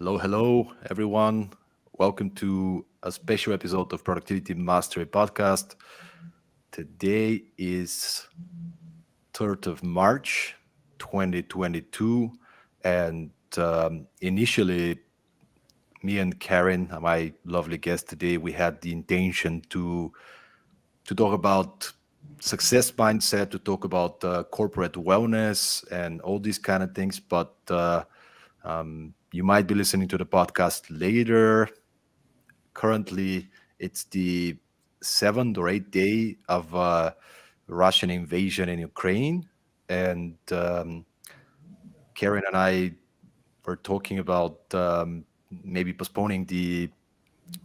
Hello, hello, everyone. Welcome to a special episode of Productivity Mastery Podcast. Today is 3rd of March, 2022. And initially, me and Karin, my lovely guest today, we had the intention to talk about success mindset, to talk about corporate wellness and all these kind of things. But you might be listening to the podcast later. Currently, it's the 7th or 8th day of Russian invasion in Ukraine, and Karen and I were talking about maybe postponing the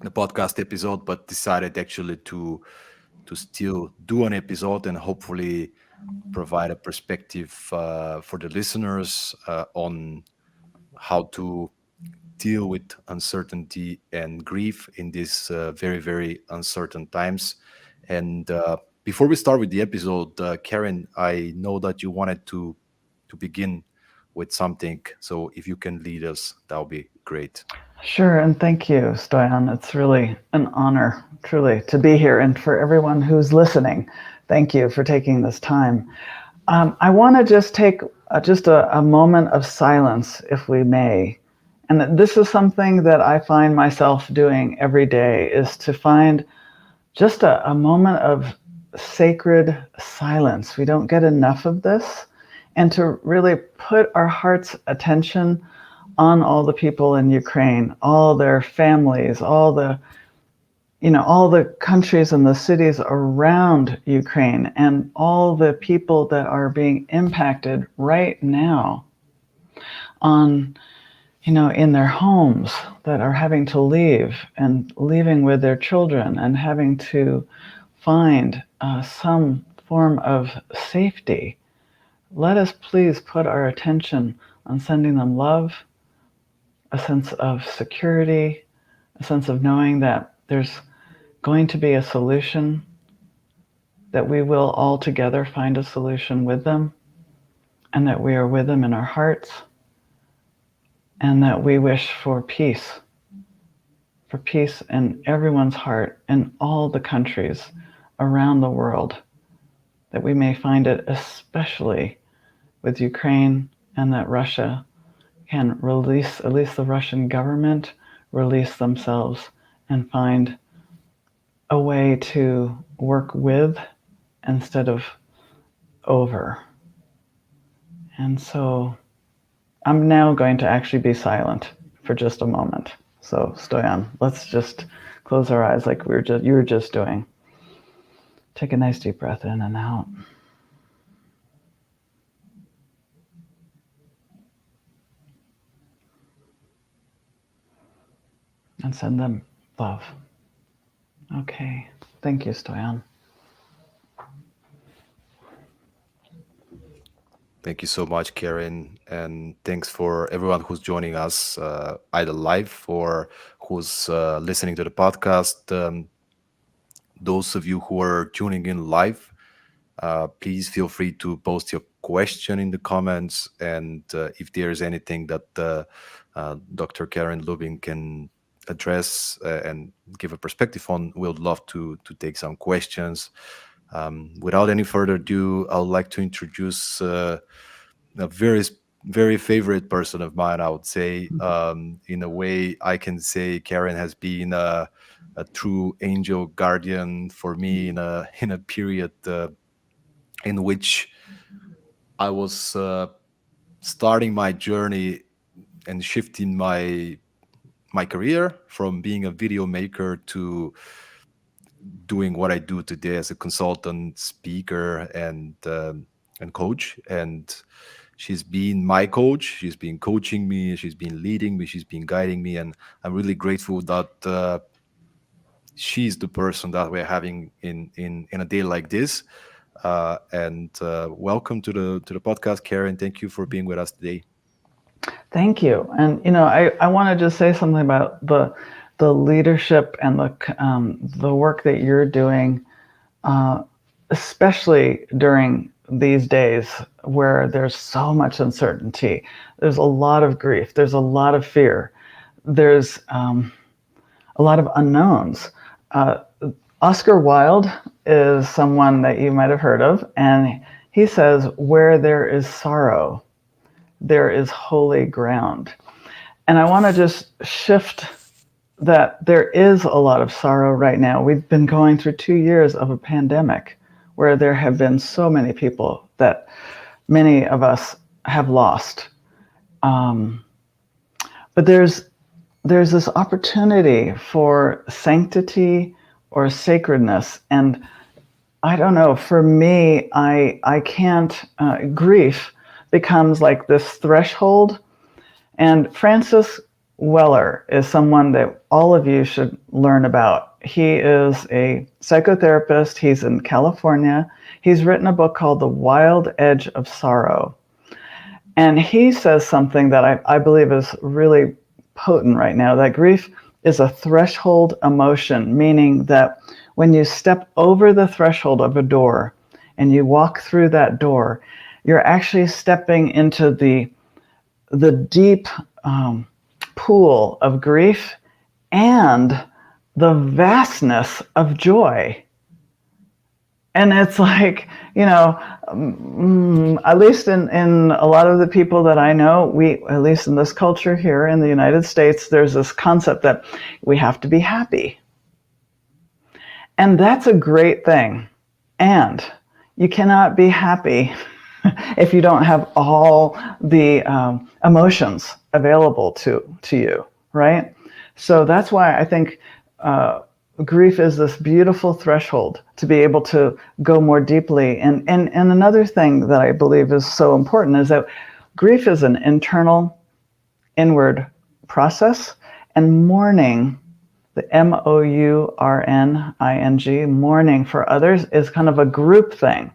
podcast episode, but decided actually to still do an episode and hopefully provide a perspective for the listeners on how to deal with uncertainty and grief in these very, very uncertain times. And before we start with the episode, Karen, I know that you wanted to begin with something. So if you can lead us, that would be great. Sure, and thank you, Stoyan. It's really an honor, truly, to be here. And for everyone who's listening, thank you for taking this time. I want to just take a moment of silence, if we may. And this is something that I find myself doing every day, is to find just a moment of sacred silence. We don't get enough of this. And to really put our heart's attention on all the people in Ukraine, all their families, all the countries and the cities around Ukraine, and all the people that are being impacted right now on, in their homes, that are having to leave and leaving with their children and having to find some form of safety. Let us please put our attention on sending them love, a sense of security, a sense of knowing that there's going to be a solution, that we will all together find a solution with them, and that we are with them in our hearts, and that we wish for peace in everyone's heart in all the countries around the world, that we may find it especially with Ukraine, and that Russia can release, at least the Russian government, release themselves and find a way to work with instead of over. And so I'm now going to actually be silent for just a moment. So Stoyan, let's just close our eyes like you were just doing. Take a nice deep breath in and out. And send them love. Okay. Thank you, Stoyan. Thank you so much, Karen, and thanks for everyone who's joining us, either live or who's listening to the podcast. Those of you who are tuning in live, please feel free to post your question in the comments. And if there's anything that Dr. Karin Lubin can address and give a perspective on, we'd love to take some questions. Without any further ado, I would like to introduce a very favorite person of mine, I would say. In a way, I can say Karen has been a true angel guardian for me in a period in which I was starting my journey and shifting my career from being a video maker to doing what I do today as a consultant, speaker, and coach. And she's been my coach. She's been coaching me. She's been leading me. She's been guiding me, and I'm really grateful that she's the person that we're having in a day like this. And welcome to the podcast, Karen. Thank you for being with us today. Thank you. And I want to just say something about the leadership and the work that you're doing, especially during these days where there's so much uncertainty. There's a lot of grief. There's a lot of fear. there's a lot of unknowns. Uh, Oscar Wilde is someone that you might have heard of, and he says, "Where there is sorrow, there is holy ground." And I want to just shift that there is a lot of sorrow right now. We've been going through 2 years of a pandemic where there have been so many people that many of us have lost. Um, but there's this opportunity for sanctity or sacredness, and I don't know. For me, I can't. Grief becomes like this threshold. And Francis Weller is someone that all of you should learn about. He is a psychotherapist. He's in California. He's written a book called The Wild Edge of Sorrow. And he says something that I believe is really potent right now, that grief is a threshold emotion, meaning that when you step over the threshold of a door and you walk through that door, you're actually stepping into the deep pool of grief and the vastness of joy. And it's like, at least in a lot of the people that I know, we, at least in this culture here in the United States, there's this concept that we have to be happy. And that's a great thing. And you cannot be happy if you don't have all the emotions available to you, right? So that's why I think grief is this beautiful threshold to be able to go more deeply. And another thing that I believe is so important is that grief is an internal, inward process, and mourning, the mourning, mourning for others, is kind of a group thing.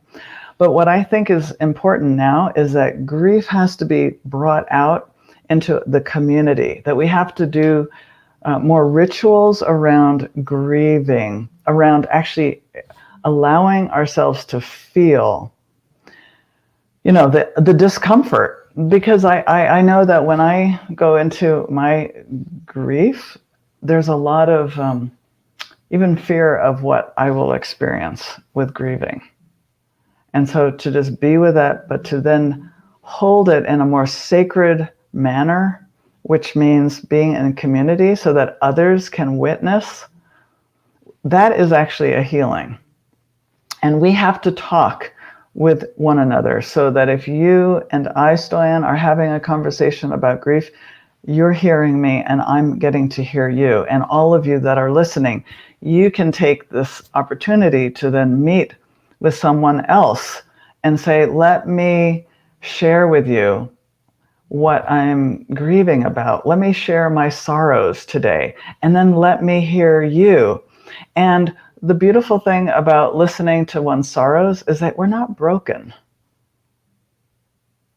But what I think is important now is that grief has to be brought out into the community, that we have to do more rituals around grieving, around actually allowing ourselves to feel, the discomfort. Because I know that when I go into my grief, there's a lot of even fear of what I will experience with grieving. And so to just be with that, but to then hold it in a more sacred manner, which means being in community so that others can witness, that is actually a healing. And we have to talk with one another so that if you and I, Stoyan, are having a conversation about grief, you're hearing me and I'm getting to hear you. And all of you that are listening, you can take this opportunity to then meet with someone else and say, let me share with you what I'm grieving about. Let me share my sorrows today. And then let me hear you. And the beautiful thing about listening to one's sorrows is that we're not broken.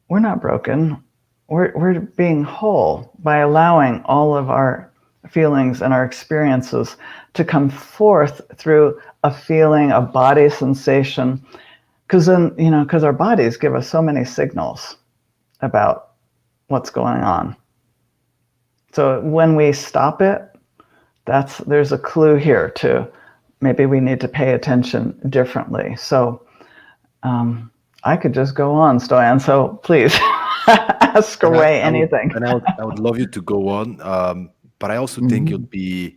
We're not broken. We're being whole by allowing all of our feelings and our experiences to come forth through a feeling, a body sensation. Because our bodies give us so many signals about what's going on. So when we stop it, there's a clue here to maybe we need to pay attention differently. So I could just go on, Stoyan. So please ask And away anything. I would love you to go on, but I also think it'll be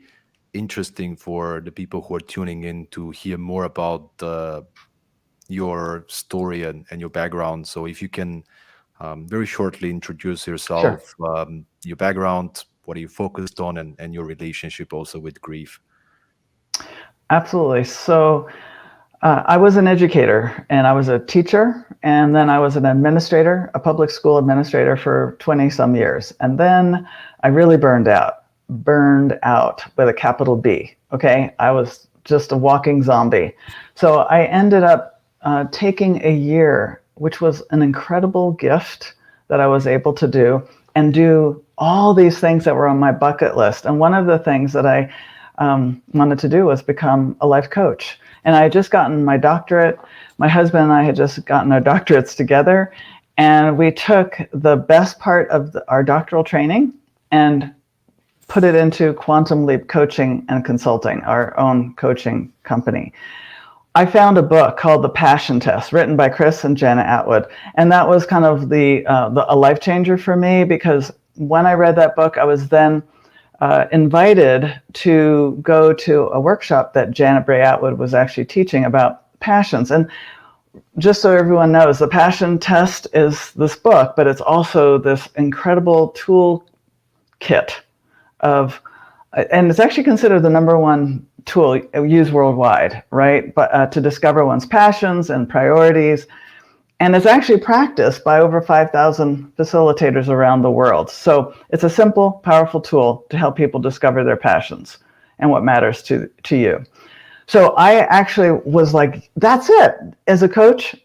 interesting for the people who are tuning in to hear more about your story and your background. So if you can very shortly introduce Sure. yourself, your background, what are you focused on, and your relationship also with grief. Absolutely. So I was an educator and I was a teacher, and then I was an administrator, a public school administrator for 20 some years. And then I really burned out with a capital B. Okay. I was just a walking zombie. So I ended up taking a year, which was an incredible gift that I was able to do, and do all these things that were on my bucket list. And one of the things that I wanted to do was become a life coach. And I had just gotten my doctorate. My husband and I had just gotten our doctorates together. And we took the best part of our doctoral training and put it into Quantum Leap Coaching and Consulting, our own coaching company. I found a book called The Passion Test, written by Chris and Janet Atwood, and that was kind of a life changer for me, because when I read that book, I was then invited to go to a workshop that Janet Bray Atwood was actually teaching about passions. And just so everyone knows, The Passion Test is this book, but it's also this incredible tool kit of, and it's actually considered the number one tool used worldwide, right? But to discover one's passions and priorities. And it's actually practiced by over 5,000 facilitators around the world. So it's a simple, powerful tool to help people discover their passions and what matters to you. So I actually was like, that's it. As a coach,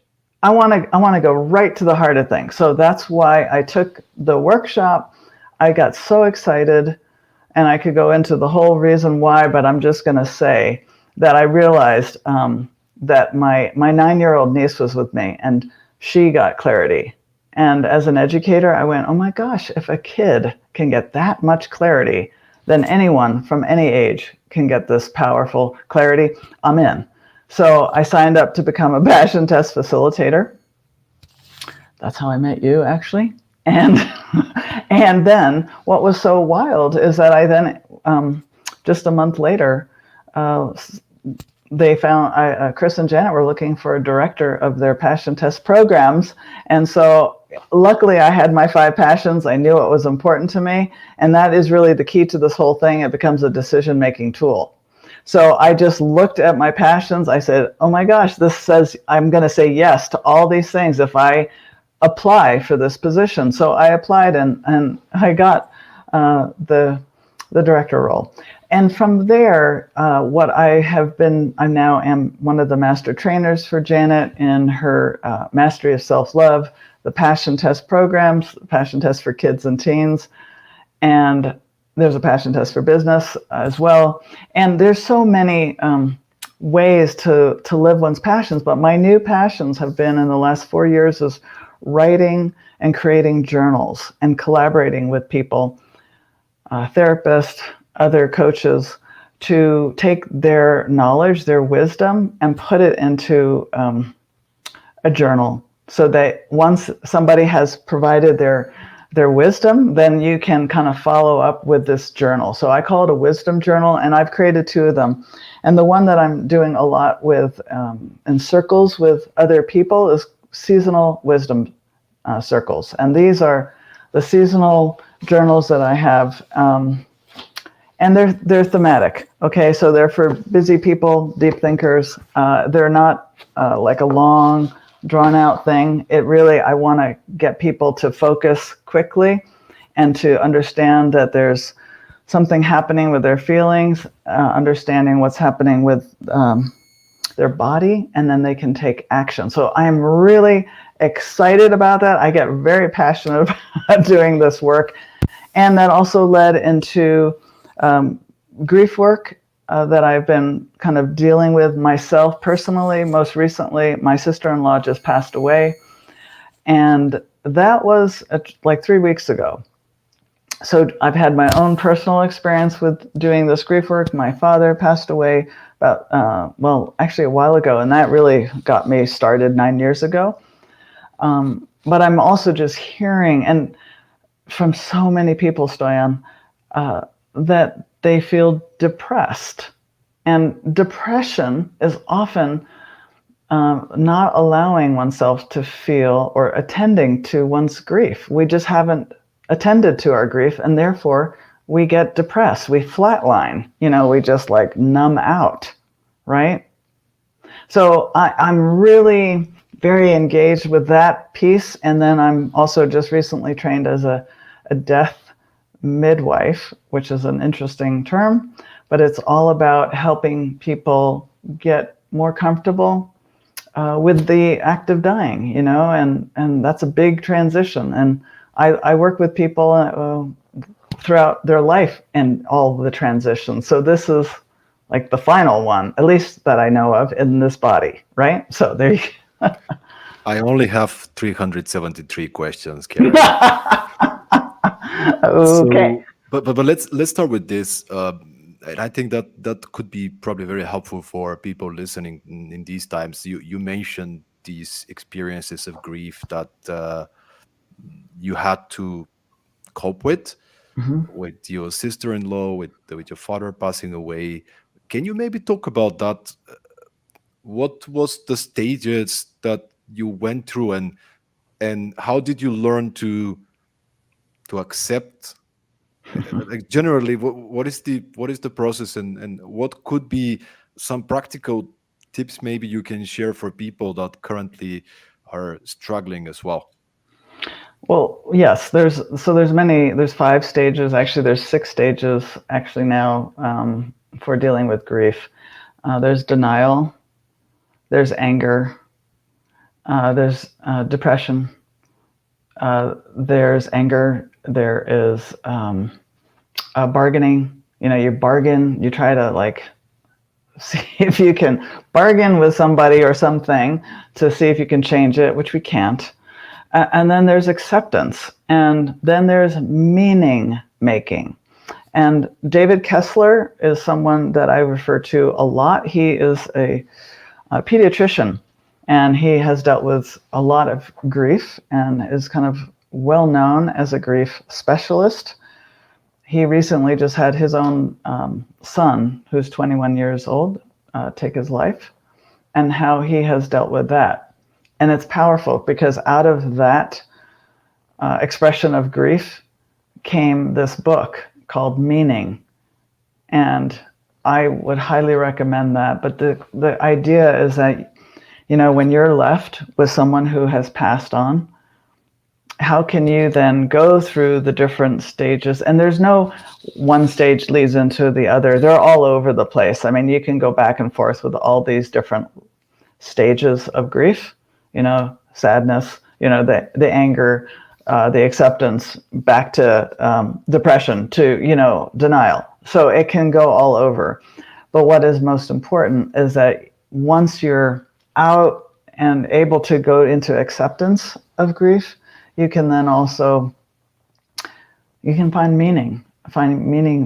I want to go right to the heart of things. So that's why I took the workshop. I got so excited, and I could go into the whole reason why, but I'm just going to say that I realized that my 9-year-old niece was with me, and she got clarity. And as an educator, I went, oh my gosh, if a kid can get that much clarity, then anyone from any age can get this powerful clarity. I'm in. So I signed up to become a passion test facilitator. That's how I met you, actually. And and then what was so wild is that I then, just a month later, they found Chris and Janet were looking for a director of their passion test programs. And so luckily I had my 5 passions. I knew what was important to me. And that is really the key to this whole thing. It becomes a decision-making tool. So I just looked at my passions. I said, oh my gosh, this says I'm going to say yes to all these things if I apply for this position. So I applied, and I got the director role. And from there, what I have been, I now am one of the master trainers for Janet in her Mastery of Self-Love, the Passion Test programs, the Passion Test for kids and teens, and there's a Passion Test for business as well. And there's so many ways to live one's passions, but my new passions have been in the last 4 years is writing and creating journals and collaborating with people, therapists, other coaches, to take their knowledge, their wisdom, and put it into a journal, so that once somebody has provided their wisdom, then you can kind of follow up with this journal. So I call it a wisdom journal, and I've created 2 of them. And the one that I'm doing a lot with in circles with other people is seasonal wisdom circles. And these are the seasonal journals that I have. And they're thematic. Okay, so they're for busy people, deep thinkers. They're not like a long, drawn out thing. It really, I want to get people to focus quickly and to understand that there's something happening with their feelings, understanding what's happening with their body, and then they can take action. So I am really excited about that. I get very passionate about doing this work. And that also led into grief work that I've been kind of dealing with myself personally. Most recently, my sister-in-law just passed away, and that was like 3 weeks ago. So I've had my own personal experience with doing this grief work. My father passed away about, well, actually a while ago, and that really got me started 9 years ago. But I'm also just hearing, and from so many people, Stoyan, that they feel depressed. And depression is often not allowing oneself to feel or attending to one's grief. We just haven't attended to our grief, and therefore we get depressed. We flatline, we just like numb out, right? So I'm really very engaged with that piece. And then I'm also just recently trained as a death midwife, which is an interesting term, but it's all about helping people get more comfortable with the act of dying, and that's a big transition. And I work with people throughout their life and all the transitions. So this is like the final one, at least that I know of in this body, right? So there you go. I only have 373 questions, Karen. Okay. So, but let's start with this. And I think that that could be probably very helpful for people listening in these times. You mentioned these experiences of grief that you had to cope Hmm. with your sister-in-law, with your father passing away. Can you maybe talk about that? What was the stages that you went through, and how did you learn to accept, like generally what is the process, and what could be some practical tips maybe you can share for people that currently are struggling as well? Well, yes, there's 5 stages. Actually, there's 6 stages actually now for dealing with grief. There's denial, there's anger, there's depression, there's anger, there is bargaining. You know, you bargain, you try to like see if you can bargain with somebody or something to see if you can change it, which we can't. And then there's acceptance, and then there's meaning making. And David Kessler is someone that I refer to a lot. He is a pediatrician, and he has dealt with a lot of grief and is kind of well known as a grief specialist. He recently just had his own son, who's 21 years old, take his life, and how he has dealt with that. And it's powerful because out of that expression of grief came this book called Meaning. And I would highly recommend that. But the idea is that, you know, when you're left with someone who has passed on, how can you then go through the different stages? And there's no one stage leads into the other. They're all over the place. I mean, you can go back and forth with all these different stages of grief, you know, sadness, you know, the anger, the acceptance, back to depression, to, you know, denial. So it can go all over. But what is most important is that once you're out and able to go into acceptance of grief, you can then also, you can find meaning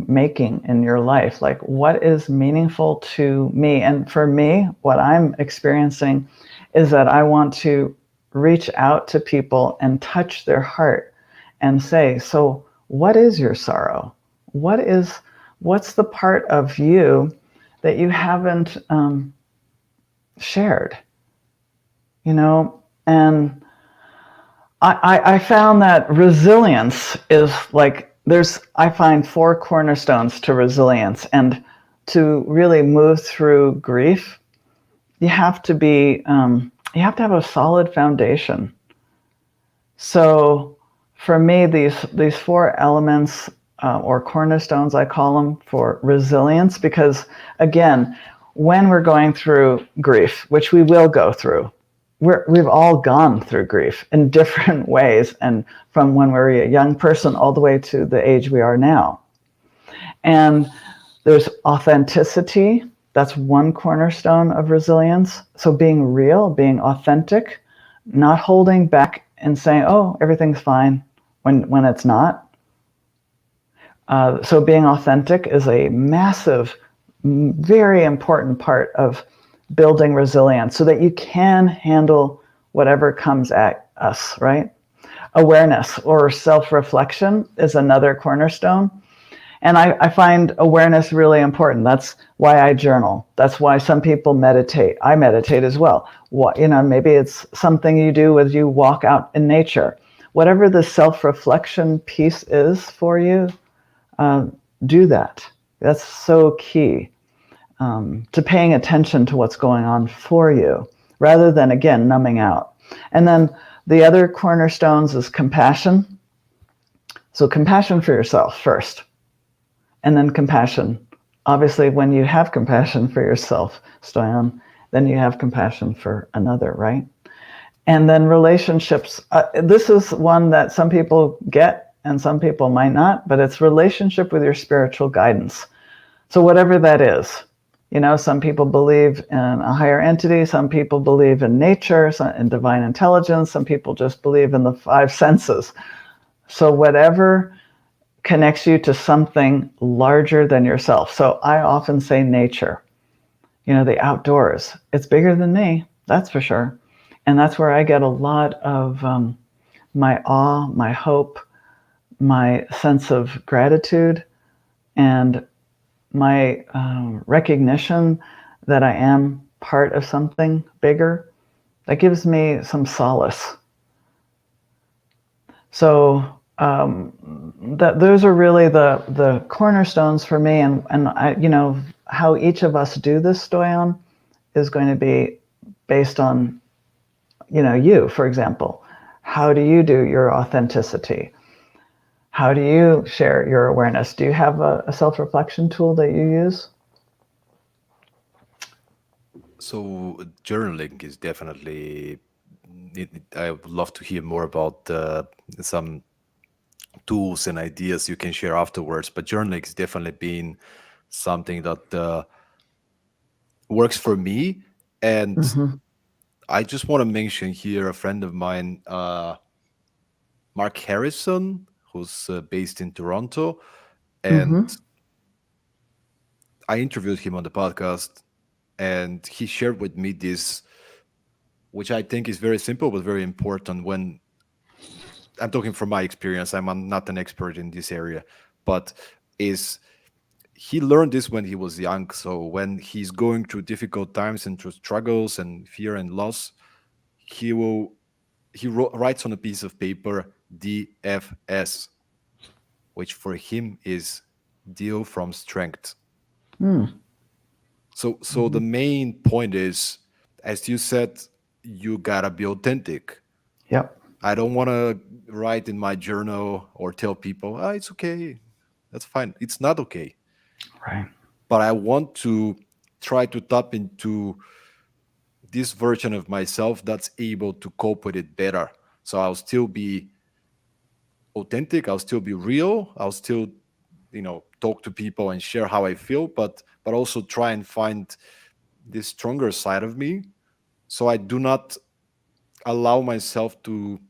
making in your life. Like, what is meaningful to me? And for me, what I'm experiencing is that I want to reach out to people and touch their heart and say, so what is your sorrow? What's the part of you that you haven't shared? You know, and I found that resilience is like, I find 4 cornerstones to resilience. And to really move through grief, you have to have a solid foundation. So for me, these 4 elements or cornerstones, I call them, for resilience, because again, when we're going through grief, which we will go through, we've all gone through grief in different ways, and from when we were a young person all the way to the age we are now. And there's authenticity. That's one cornerstone of resilience. So being real, being authentic, not holding back and saying, oh, everything's fine when it's not. So being authentic is a massive, very important part of building resilience so that you can handle whatever comes at us, right? Awareness or self-reflection is another cornerstone. And I find awareness really important. That's why I journal. That's why some people meditate. I meditate as well. Maybe it's something you do as you walk out in nature. Whatever the self-reflection piece is for you, do that. That's so key. To paying attention to what's going on for you, rather than, again, numbing out. And then the other cornerstones is compassion. So compassion for yourself first, and then compassion. Obviously, when you have compassion for yourself, Stoyan, then you have compassion for another, right? And then relationships. This is one that some people get and some people might not, but it's relationship with your spiritual guidance. So whatever that is. You know, some people believe in a higher entity, some people believe in nature, in divine intelligence, some people just believe in the 5 senses. So whatever connects you to something larger than yourself. So I often say nature, the outdoors. It's bigger than me, that's for sure. And that's where I get a lot of my awe, my hope, my sense of gratitude, and my recognition that I am part of something bigger. That gives me some solace. So that those are really the cornerstones for me, and I, how each of us do this, Stoyan, is going to be based on you, for example. How do you do your authenticity? How do you share your awareness? Do you have a self-reflection tool that you use? So journaling is definitely. I would love to hear more about some tools and ideas you can share afterwards. But journaling has definitely been something that works for me. And Mm-hmm. I just want to mention here a friend of mine, Mark Harrison, who's based in Toronto. And Mm-hmm. I interviewed him on the podcast, and he shared with me this, which I think is very simple but very important. When I'm talking from my experience, not an expert in this area, but is he learned this when he was young. So when he's going through difficult times and through struggles and fear and loss, he will writes on a piece of paper DFS, which for him is deal from strength. Mm. So the Mm-hmm. main point is, as you said, you gotta be authentic. Yep. I don't want to write in my journal or tell people, it's okay, that's fine. It's not okay. Right. But I want to try to tap into this version of myself that's able to cope with it better. So I'll still be authentic, I'll still be real, I'll still, talk to people and share how I feel, but also try and find this stronger side of me. So I do not allow myself to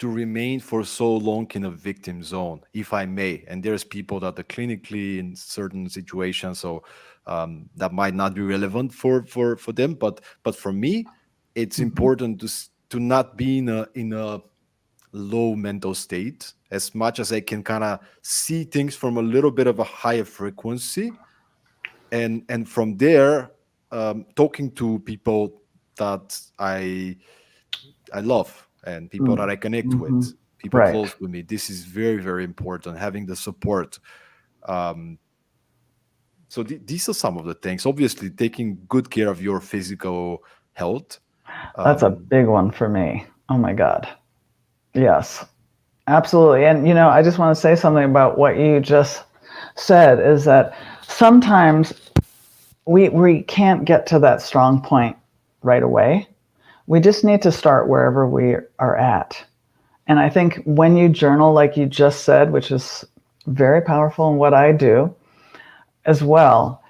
remain for so long in a victim zone, if I may. And there's people that are clinically in certain situations, so that might not be relevant for them. But for me, it's Mm-hmm. important to not be in a low mental state, as much as I can kind of see things from a little bit of a higher frequency, and from there, talking to people that I love and people that I connect Mm-hmm. with, people Right. close to me. This is very, very important, having the support. Um, so these are some of the things. Obviously, taking good care of your physical health. That's a Um, big one for me. Oh my God. Yes, absolutely. And I just want to say something about what you just said is that sometimes we can't get to that strong point right away. We just need to start wherever we are at. And I think when you journal, like you just said, which is very powerful in what I do as well,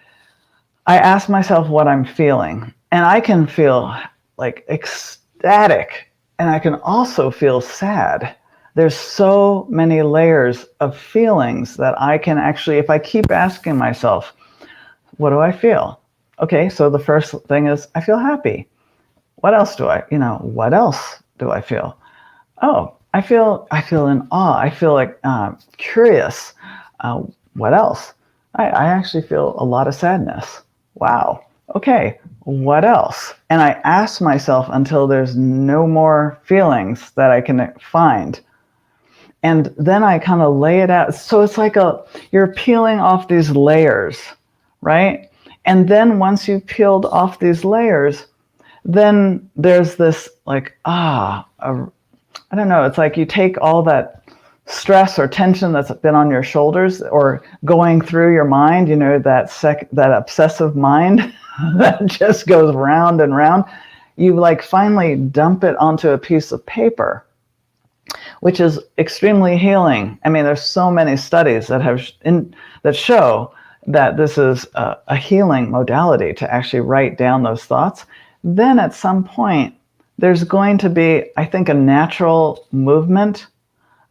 I ask myself what I'm feeling. And I can feel like ecstatic, and I can also feel sad. There's so many layers of feelings that I can actually, if I keep asking myself, what do I feel? Okay, so the first thing is I feel happy. What else do I feel? Oh, I feel in awe. I feel like curious. Uh, what else? I actually feel a lot of sadness. Wow. Okay. What else? And I ask myself until there's no more feelings that I can find. And then I kind of lay it out. So it's like you're peeling off these layers, right? And then once you've peeled off these layers, then there's this like, I don't know, it's like you take all that stress or tension that's been on your shoulders or going through your mind, that obsessive mind that just goes round and round. You like finally dump it onto a piece of paper, which is extremely healing. I mean, there's so many studies that show that this is a healing modality to actually write down those thoughts. Then at some point, there's going to be, I think, a natural movement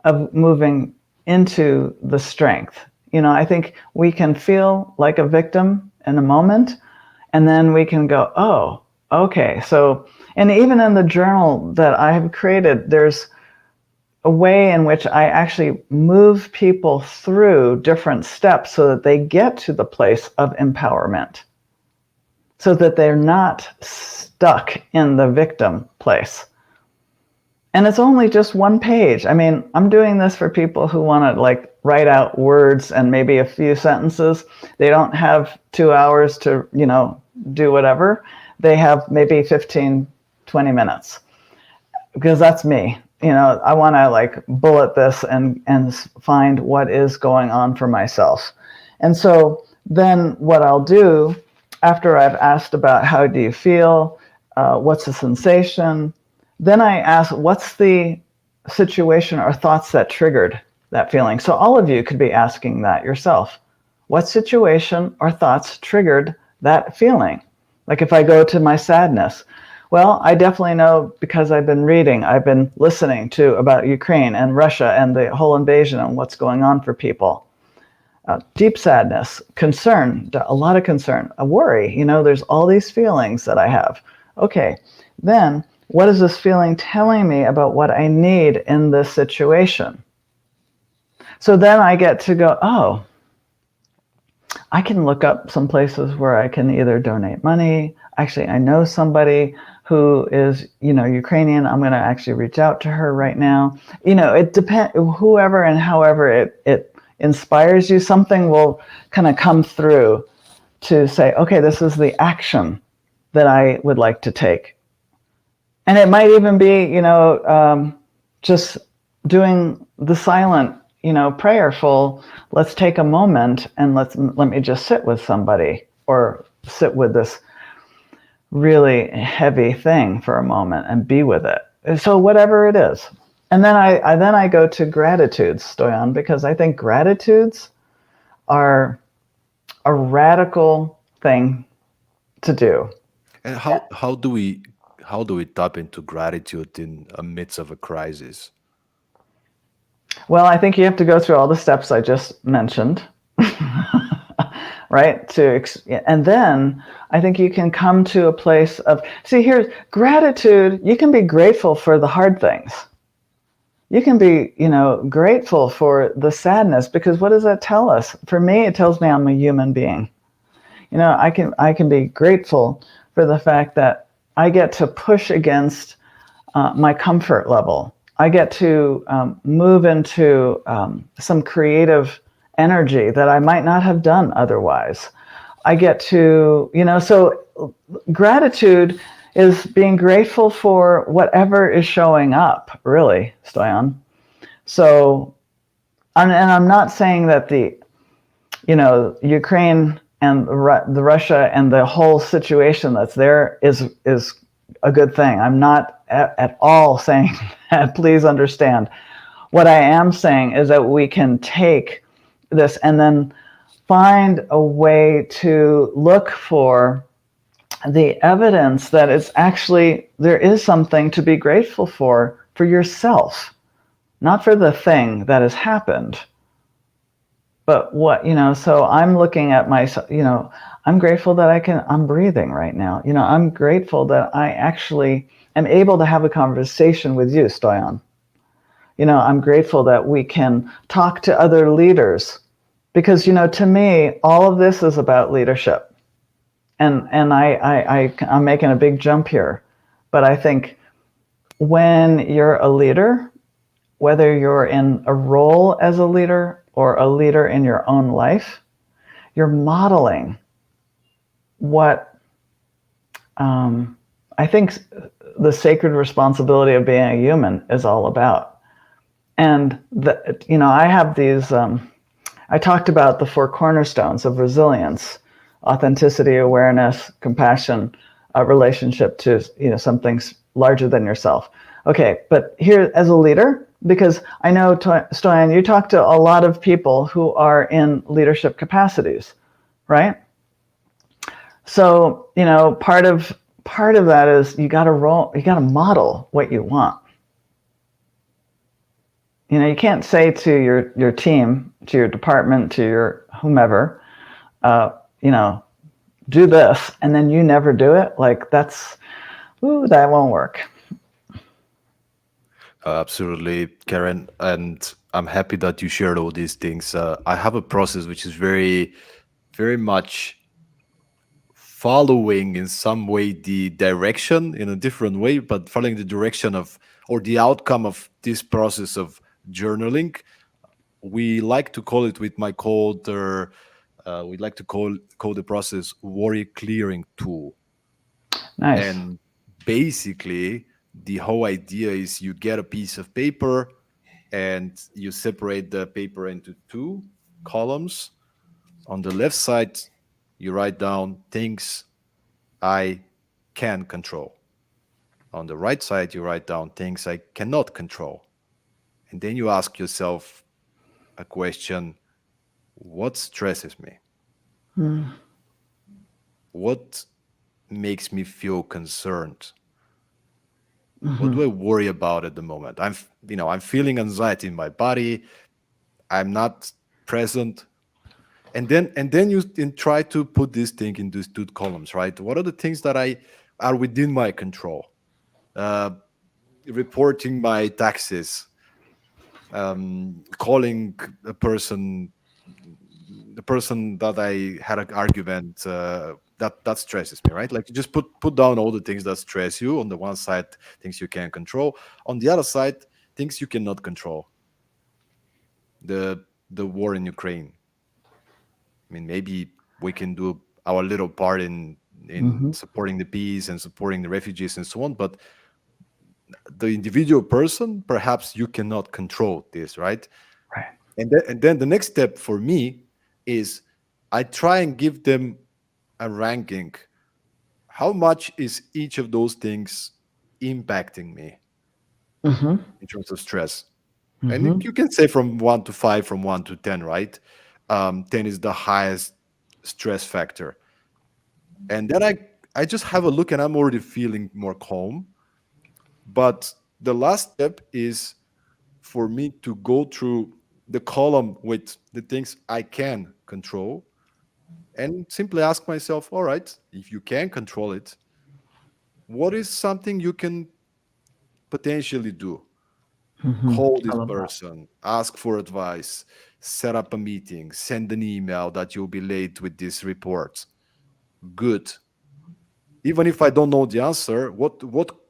of moving into the strength. I think we can feel like a victim in a moment, and then we can go, oh, okay. So, and even in the journal that I have created, there's a way in which I actually move people through different steps so that they get to the place of empowerment, so that they're not stuck in the victim place. And it's only just one page. I mean, I'm doing this for people who want to like write out words and maybe a few sentences. They don't have 2 hours to, do whatever. They have maybe 15, 20 minutes, because that's me. I want to like bullet this and find what is going on for myself. And so then what I'll do after I've asked about how do you feel, what's the sensation, then I ask what's the situation or thoughts that triggered that feeling. So all of you could be asking that yourself. What situation or thoughts triggered that feeling? Like if I go to my sadness, well, I definitely know because I've been reading, I've been listening to about Ukraine and Russia and the whole invasion and what's going on for people. Deep sadness, concern, a lot of concern, a worry. There's all these feelings that I have. Okay, then what is this feeling telling me about what I need in this situation? So then I get to go, oh, I can look up some places where I can either donate money. Actually, I know somebody who is, Ukrainian. I'm going to actually reach out to her right now. It depends, whoever and however it inspires you, something will kind of come through to say, okay, this is the action that I would like to take. And it might even be, just doing the silent, prayerful, let's take a moment and let me just sit with somebody or sit with this really heavy thing for a moment and be with it. So whatever it is. And then I go to gratitudes, Stoyan, because I think gratitudes are a radical thing to do. And how do we tap into gratitude in a midst of a crisis? Well, I think you have to go through all the steps I just mentioned, right? And then I think you can come to a place of, see, here's gratitude. You can be grateful for the hard things. You can be, grateful for the sadness, because what does that tell us? For me, it tells me I'm a human being. I can be grateful for the fact that I get to push against my comfort level. I get to move into some creative energy that I might not have done otherwise. I get to, so gratitude is being grateful for whatever is showing up, really, Stoyan. So, and I'm not saying that the, Ukraine and the Russia and the whole situation that's there is a good thing. I'm not at all saying that. Please understand. What I am saying is that we can take this and then find a way to look for the evidence that it's actually, there is something to be grateful for yourself, not for the thing that has happened. But what, so I'm looking at myself, I'm grateful that I'm breathing right now. I'm grateful that I actually am able to have a conversation with you, Stoyan. I'm grateful that we can talk to other leaders, because, to me, all of this is about leadership. And I'm making a big jump here, but I think when you're a leader, whether you're in a role as a leader or a leader in your own life, you're modeling what I think the sacred responsibility of being a human is all about. And I have these. I talked about the 4 cornerstones of resilience: authenticity, awareness, compassion, relationship to something larger than yourself. Okay, but here as a leader, because I know, Stoyan, you talk to a lot of people who are in leadership capacities, right? So, part of that is you got to model what you want. You can't say to your team, to your department, to your whomever, uh, you know, do this, and then you never do it. Like that won't work. Absolutely, Karen. And I'm happy that you shared all these things. I have a process which is very much following in some way the direction in a different way, but following the direction of or the outcome of this process of journaling. We like to call it with my coder, we like to call the process worry clearing tool. Nice. And basically, the whole idea is you get a piece of paper and you separate the paper into two columns. On the left side, you write down things I can control. On the right side, you write down things I cannot control. And then you ask yourself a question: what stresses me? What makes me feel concerned? What do I worry about at the moment? I'm feeling anxiety in my body. I'm not present. And then you try to put this thing in these two columns, right? What are the things that I are within my control? Uh, Reporting my taxes, calling a person, the person that I had an argument, that stresses me, right? Like you just put down all the things that stress you. On the one side, things you can control. On the other side, things you cannot control. The war in Ukraine. I mean, maybe we can do our little part in Hmm. supporting the peace and supporting the refugees and so on, but the individual person, perhaps you cannot control this, right? Right. And then the next step for me is I try and give them a ranking. How much is each of those things impacting me Hmm. in terms of stress? And Hmm. you can say from 1 to 5, from 1 to 10, right? 10 is the highest stress factor. And then I just have a look and I'm already feeling more calm. But the last step is for me to go through the column with the things I can control and simply ask myself, all right, if you can control it, what is something you can potentially do? Hmm. Call I this love that. person, ask for advice, set up a meeting, send an email that you'll be late with this report. Good. Even if I don't know the answer, what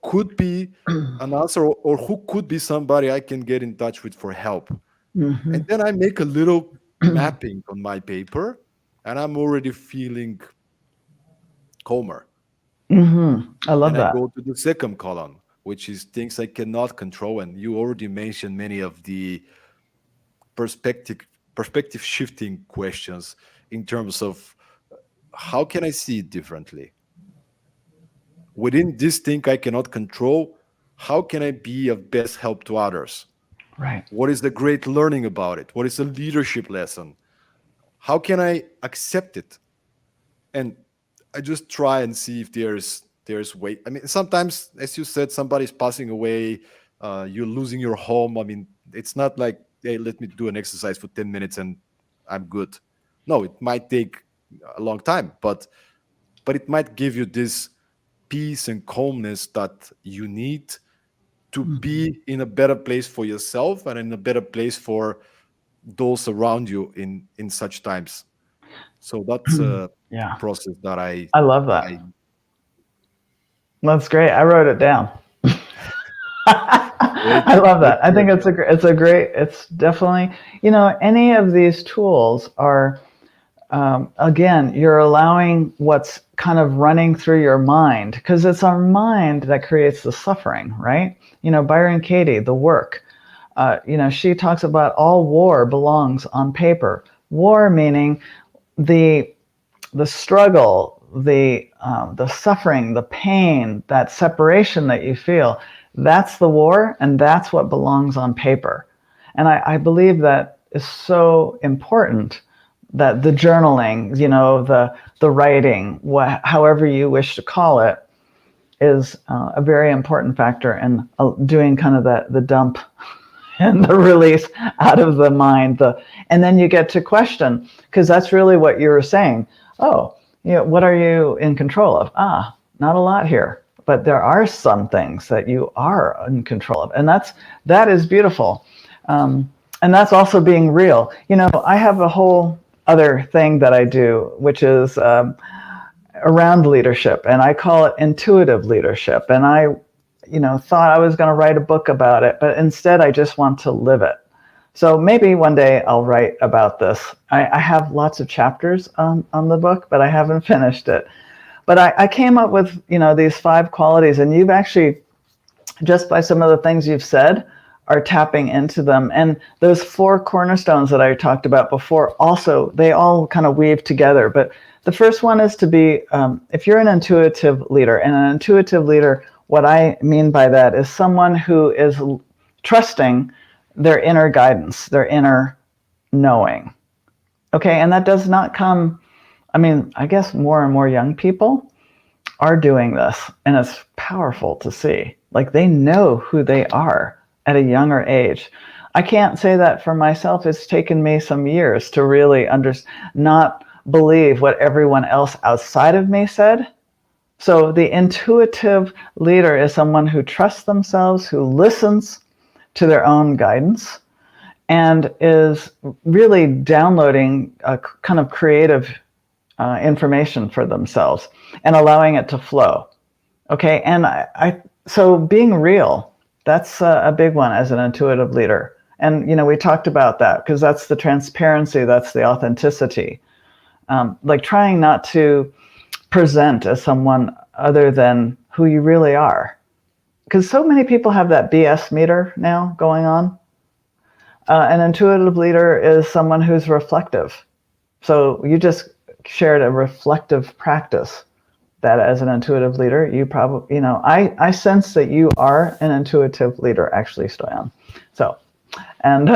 could be an answer, or who could be somebody I can get in touch with for help? Hmm. And then I make a little mapping on my paper, and I'm already feeling calmer. Hmm. I love Then I that. go to the second column, which is things I cannot control. And you already mentioned many of the perspective perspective shifting questions in terms of how can I see it differently? Within this thing I cannot control, how can I be of best help to others? Right. What is the great learning about it? What is the leadership lesson? How can I accept it? And I just try and see if there's way. I mean, sometimes, as you said, somebody's passing away, you're losing your home. I mean, it's not like, hey, let me do an exercise for 10 minutes and I'm good. No, it might take a long time, but it might give you this peace and calmness that you need to Hmm. be in a better place for yourself and in a better place for those around you in such times. So that's a Yeah. process that I love I that. That's great. I wrote it down. great, I love great that. I to hear, think Karen. it's a great, it's definitely, any of these tools are, again, you're allowing what's kind of running through your mind because it's our mind that creates the suffering, right? Byron Katie, The Work, she talks about all war belongs on paper. War meaning the the struggle, the suffering, the pain, that separation that you feel, that's the war, and that's what belongs on paper. And I believe that is so important that the journaling, the writing, however you wish to call it, is a very important factor in doing kind of the dump and the release out of the mind. And then you get to question, because that's really what you were saying. Oh, what are you in control of? Not a lot here, but there are some things that you are in control of, and that is beautiful. And that's also being real. I have a whole other thing that I do, which is around leadership, and I call it intuitive leadership. And I thought I was going to write a book about it, but instead I just want to live it. So maybe one day I'll write about this. I have lots of chapters on the book, but I haven't finished it. But I came up with these 5 qualities, and you've actually, just by some of the things you've said, are tapping into them. And those 4 cornerstones that I talked about before, also, they all kind of weave together. But the first one is to be, if you're an intuitive leader, and an intuitive leader, what I mean by that is someone who is trusting their inner guidance, their inner knowing. Okay, and that does not come, I guess more and more young people are doing this, and it's powerful to see. Like, they know who they are at a younger age. I can't say that for myself. It's taken me some years to really not believe what everyone else outside of me said. So the intuitive leader is someone who trusts themselves, who listens to their own guidance, and is really downloading a kind of creative information for themselves and allowing it to flow. Okay, and so being real, that's a big one as an intuitive leader. And we talked about that, because that's the transparency, that's the authenticity. Like, trying not to present as someone other than who you really are, because so many people have that BS meter now going on. An intuitive leader is someone who's reflective. So you just shared a reflective practice. That as an intuitive leader, you probably, I sense that you are an intuitive leader, actually, Stoyan. So, and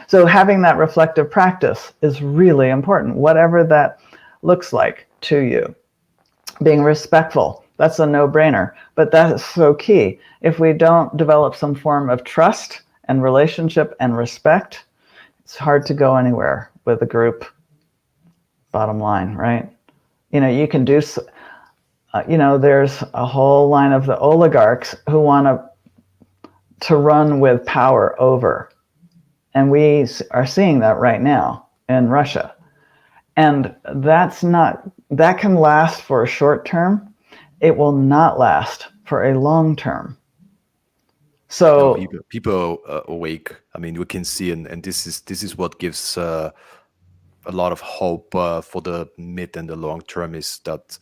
so having that reflective practice is really important, whatever that looks like to you. Being respectful, that's a no-brainer, but that is so key. If we don't develop some form of trust and relationship and respect, it's hard to go anywhere with a group, bottom line, right? You can do, there's a whole line of the oligarchs who want to run with power over. And we are seeing that right now in Russia. And that can last for a short term. It will not last for a long term. No, So, people awake. I mean, we can see, and this is what gives a lot of hope for the mid and the long term, is that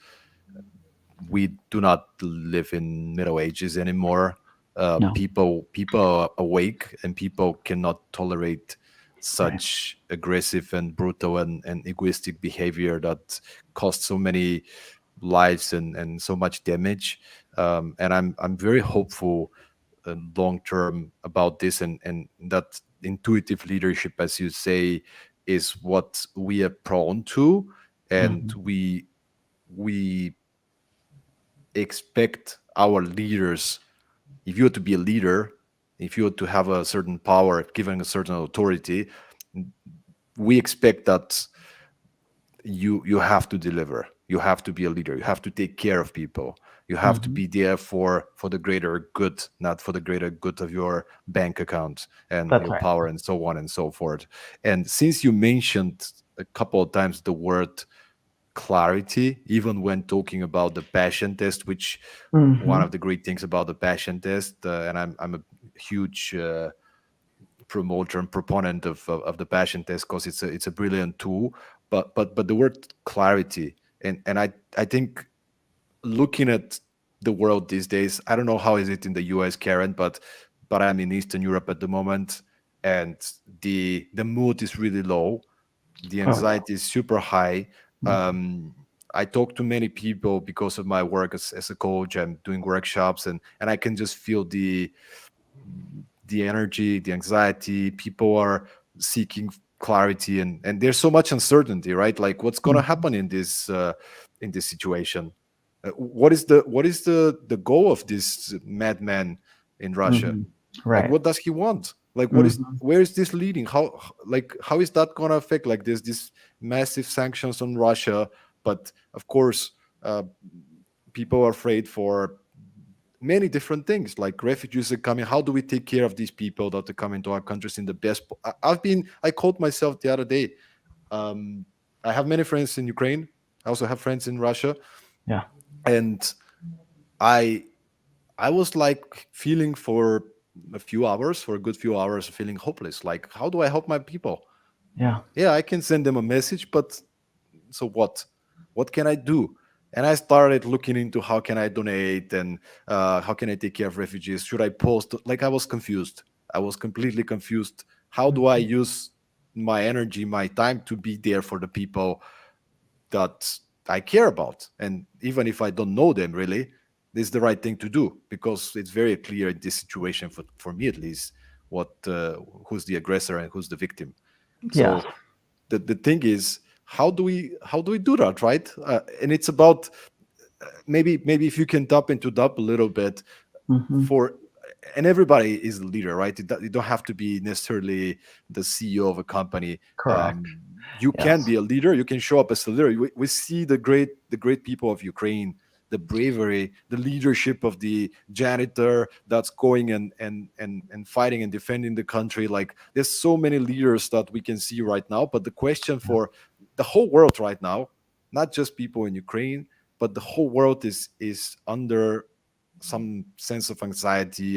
we do not live in Middle Ages anymore. no, People are awake, and people cannot tolerate right. such aggressive and brutal and egoistic behavior that costs so many lives and so much damage. And I'm very hopeful long term about this, and that intuitive leadership, as you say, is what we are prone to, and Mm-hmm. we expect our leaders, if you are to be a leader, if you are to have a certain power, given a certain authority, we expect that you have to deliver, you have to be a leader, you have to take care of people, you have to Mm-hmm. be there for the greater good, not for the greater good of your bank account and That's your right. power and so on and so forth. And since you mentioned a couple of times the word clarity, even when talking about the passion test, which one Mm-hmm. of the great things about the passion test, and I'm a huge promoter and proponent of the passion test, because it's a brilliant tool. But the word clarity, and I think, looking at the world these days, I don't know how is it in the US, Karen, but I'm in Eastern Europe at the moment, and the mood is really low, the Oh, yeah. anxiety is super high. Mm-hmm. I talk to many people because of my work as a coach. I'm doing workshops, and I can just feel the energy, the anxiety. People are seeking clarity, and there's so much uncertainty, right? Like, what's going to Mm-hmm. happen in this situation? What is the goal of this madman in Russia? Mm-hmm. Like, Right. what does he want? Like, Hmm. where is this leading? How is that going to affect? Like, there's this massive sanctions on Russia, but of course, uh, people are afraid for many different things, like refugees are coming. How do we take care of these people that are coming to our countries in the best I called myself the other day. um, I have many friends in Ukraine. I also have friends in Russia, Yeah. and I I was like feeling for a few hours, for a good few hours, feeling hopeless. Like, how do I help my people? Yeah. Yeah, I can send them a message, but so what? What can I do? And I started looking into how can I donate, and how can I take care of refugees? Should I post? Like, I was confused. I was completely confused. How do I Mhm. use my energy, my time to be there for the people that I care about? And even if I don't know them really, this is the right thing to do, because it's very clear in this situation, for me at least, what who's the aggressor and who's the victim. Yes. So the thing is, how do we do that, right? And it's about, maybe if you can tap into that a little bit, Hmm. for and everybody is a leader, right? You don't have to be necessarily the CEO of a company. Correct. You can Yes. be a leader. You can show up as a leader. We see the great people of Ukraine, the bravery, the leadership of the janitor that's going and fighting and defending the country. Like, there's so many leaders that we can see right now. But the question Yeah. for the whole world right now, not just people in Ukraine, but the whole world is under some sense of anxiety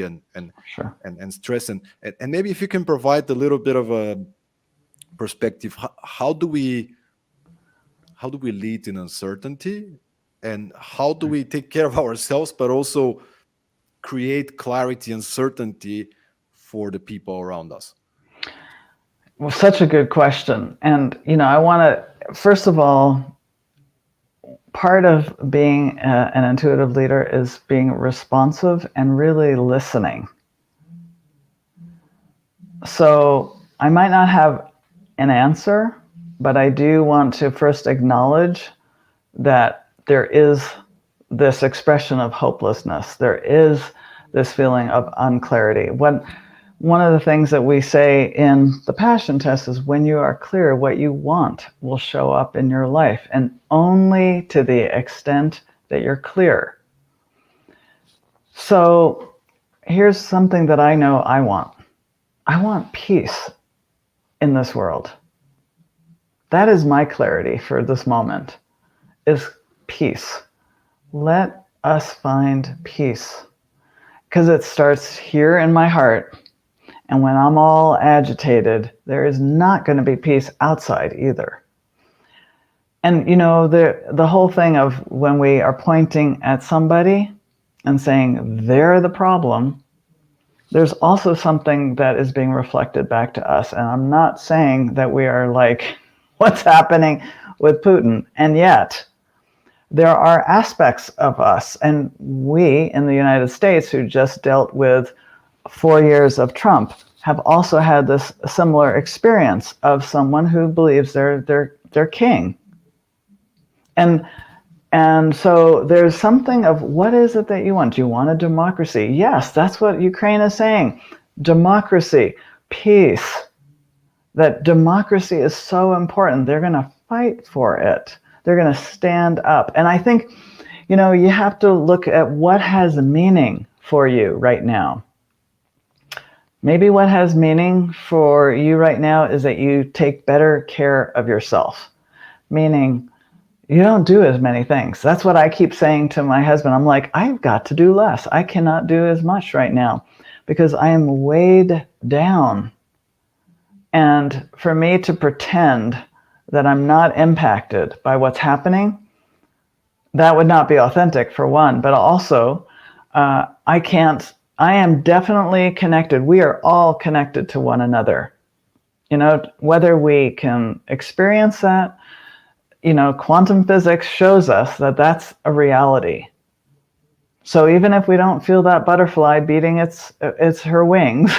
Sure. and stress, and maybe if you can provide a little bit of a perspective, how do we lead in uncertainty, and how do we take care of ourselves but also create clarity and certainty for the people around us? Well, such a good question. And, I want to, first of all, part of being an intuitive leader is being responsive and really listening. So I might not have an answer, but I do want to first acknowledge that there is this expression of hopelessness. There is this feeling of unclarity. One of the things that we say in the passion test is when you are clear, what you want will show up in your life, and only to the extent that you're clear. So here's something that I know I want. I want peace in this world. That is my clarity for this moment, is peace. Let us find peace, because it starts here in my heart. And when I'm all agitated, there is not going to be peace outside either. And the whole thing of when we are pointing at somebody and saying they're the problem, there's also something that is being reflected back to us. And I'm not saying that we are like what's happening with Putin. And yet there are aspects of us, and we in the United States, who just dealt with 4 years of Trump, have also had this similar experience of someone who believes they're king. And so there's something of, what is it that you want? Do you want a democracy? Yes, that's what Ukraine is saying. Democracy, peace. That democracy is so important. They're going to fight for it. They're going to stand up. And I think, you have to look at what has meaning for you right now. Maybe what has meaning for you right now is that you take better care of yourself, meaning you don't do as many things. That's what I keep saying to my husband. I'm like, I've got to do less. I cannot do as much right now because I am weighed down. And for me to pretend that I'm not impacted by what's happening, that would not be authentic, for one. But also, I can't, I am definitely connected. We are all connected to one another. Whether we can experience that, quantum physics shows us that that's a reality. So even if we don't feel that butterfly beating its her wings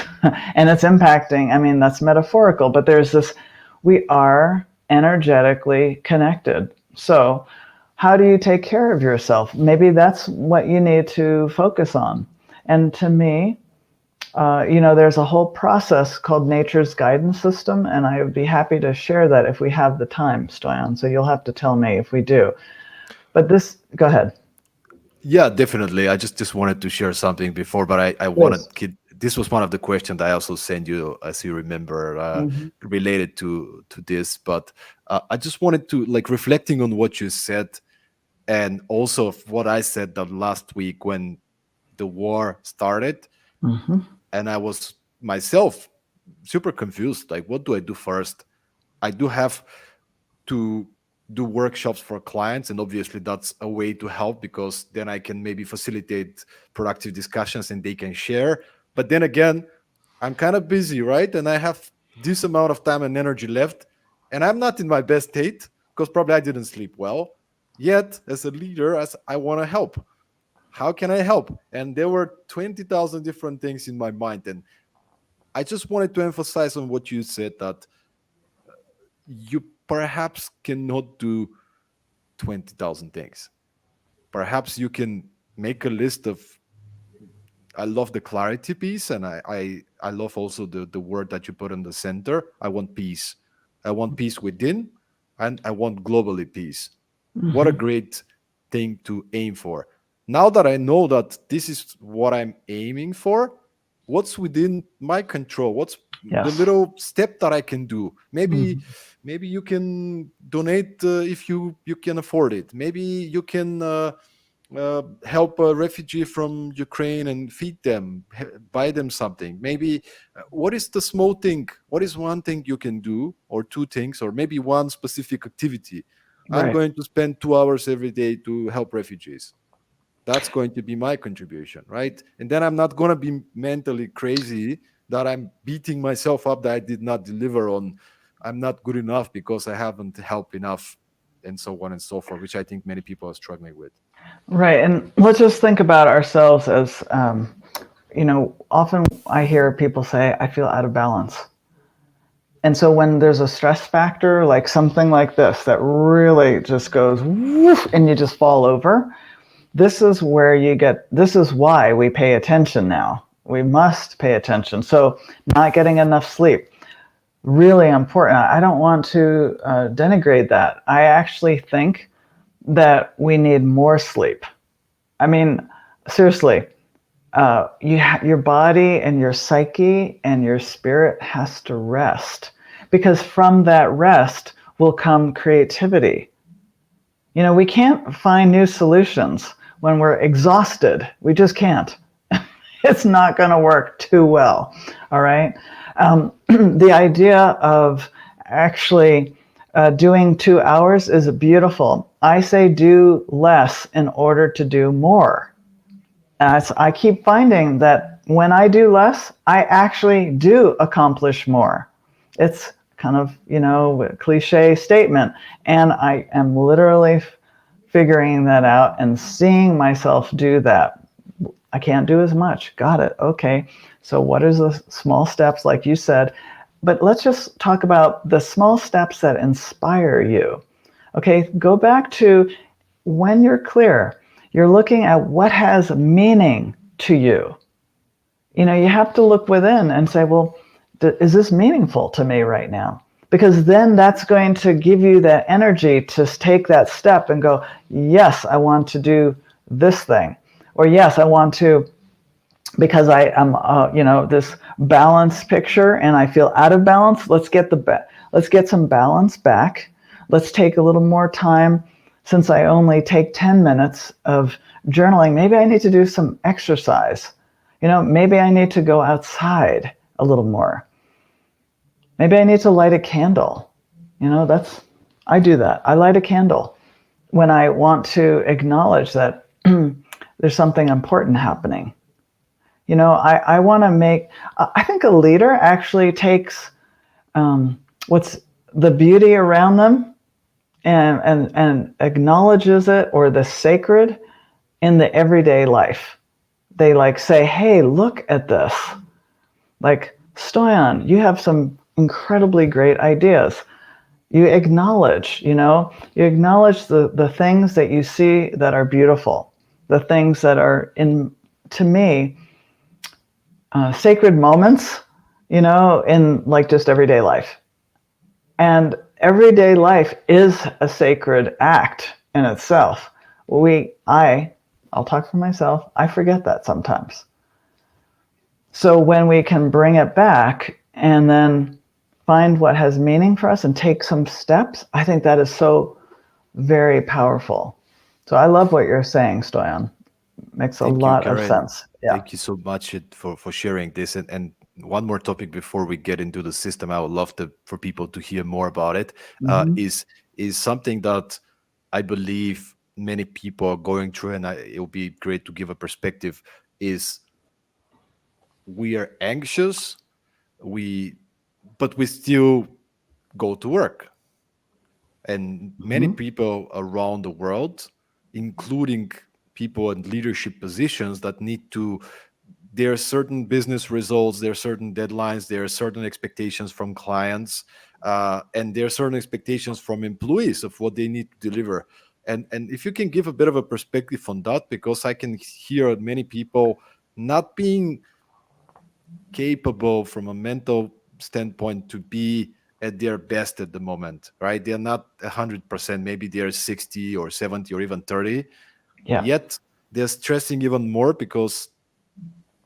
and it's impacting, I mean, that's metaphorical, but there's this, we are energetically connected. So how do you take care of yourself? Maybe that's what you need to focus on. And to me, There's a whole process called nature's guidance system, and I would be happy to share that if we have the time, Stoyan. So you'll have to tell me if we do. But this, go ahead, Yeah, definitely. I just wanted to share something before, but I please. wanted this was one of the questions I also sent you, as you remember, Hmm. related to this. But I just wanted to, like, reflecting on what you said, and also of what I said that last week when the war started, Hmm. and I was myself super confused. Like, what do I do first? I do have to do workshops for clients, and obviously that's a way to help, because then I can maybe facilitate productive discussions and they can share. But then again, I'm kind of busy, right? And I have this amount of time and energy left, and I'm not in my best state because probably I didn't sleep well. Yet as a leader, as I want to help, how can I help? And there were 20,000 different things in my mind. And I just wanted to emphasize on what you said, that you perhaps cannot do 20,000 things. Perhaps you can make a list of, I love the clarity piece, and I love also the word that you put in the center. I want peace. I want peace within, and I want globally peace. What a Hmm. great thing to aim for. Now that I know that this is what I'm aiming for, what's within my control? What's the Yes. little step that I can do? Maybe Hmm. maybe you can donate, if you can afford it. Maybe you can help a refugee from Ukraine and feed them, buy them something. Maybe what is the small thing? What is one thing you can do, or two things, or maybe one specific activity? I'm Right. going to spend 2 hours every day to help refugees. That's going to be my contribution, right? And then I'm not going to be mentally crazy that I'm beating myself up that I did not deliver on. I'm not good enough because I haven't helped enough, and so on and so forth, which I think many people are struggling with. Right. And let's just think about ourselves as, often I hear people say, I feel out of balance. And so when there's a stress factor, like something like this, that really just goes woof, and you just fall over, this is why we pay attention now. We must pay attention. So, not getting enough sleep, really important. I don't want to denigrate that. I actually think that we need more sleep. I mean, seriously, your body and your psyche and your spirit has to rest, because from that rest will come creativity. We can't find new solutions when we're exhausted. We just can't. It's not going to work too well. All right. The idea of actually doing 2 hours is beautiful. I say do less in order to do more. I keep finding that when I do less, I actually do accomplish more. It's kind of, a cliche statement. And I am literally figuring that out and seeing myself do that. I can't do as much. Got it. Okay. So, what is the small steps, like you said? But let's just talk about the small steps that inspire you. Okay. Go back to when you're clear, you're looking at what has meaning to you. You have to look within and say, well, is this meaningful to me right now? Because then that's going to give you that energy to take that step and go, yes, I want to do this thing. Or yes, I want to, because I am, this balance picture and I feel out of balance. Let's get some balance back. Let's take a little more time. Since I only take 10 minutes of journaling, maybe I need to do some exercise. Maybe I need to go outside a little more. Maybe I need to light a candle. I do that. I light a candle when I want to acknowledge that there's something important happening. I want to I think a leader actually takes what's the beauty around them, and acknowledges it, or the sacred in the everyday life. They like say, hey, look at this. Like, Stoyan, you have some incredibly great ideas. You acknowledge the things that you see that are beautiful, the things that are, to me, sacred moments, in like just everyday life. And everyday life is a sacred act in itself. I'll talk for myself, I forget that sometimes. So when we can bring it back and then find what has meaning for us and take some steps, I think that is so very powerful. So I love what you're saying, Stoyan. Makes a Thank you, lot of Karen. sense. Yeah. Thank you so much for sharing this. And one more topic before we get into the system, I would love to for people to hear more about it. Hmm. Is something that I believe many people are going through, and it would be great to give a perspective. Is we are anxious, we but we still go to work, and many Hmm. people around the world, including people in leadership positions that need to, there are certain business results, there are certain deadlines, there are certain expectations from clients, and there are certain expectations from employees of what they need to deliver. And if you can give a bit of a perspective on that, because I can hear many people not being capable from a mental standpoint to be at their best at the moment, right? They're not 100%, maybe they're 60 or 70 or even 30, Yeah. yet they're stressing even more because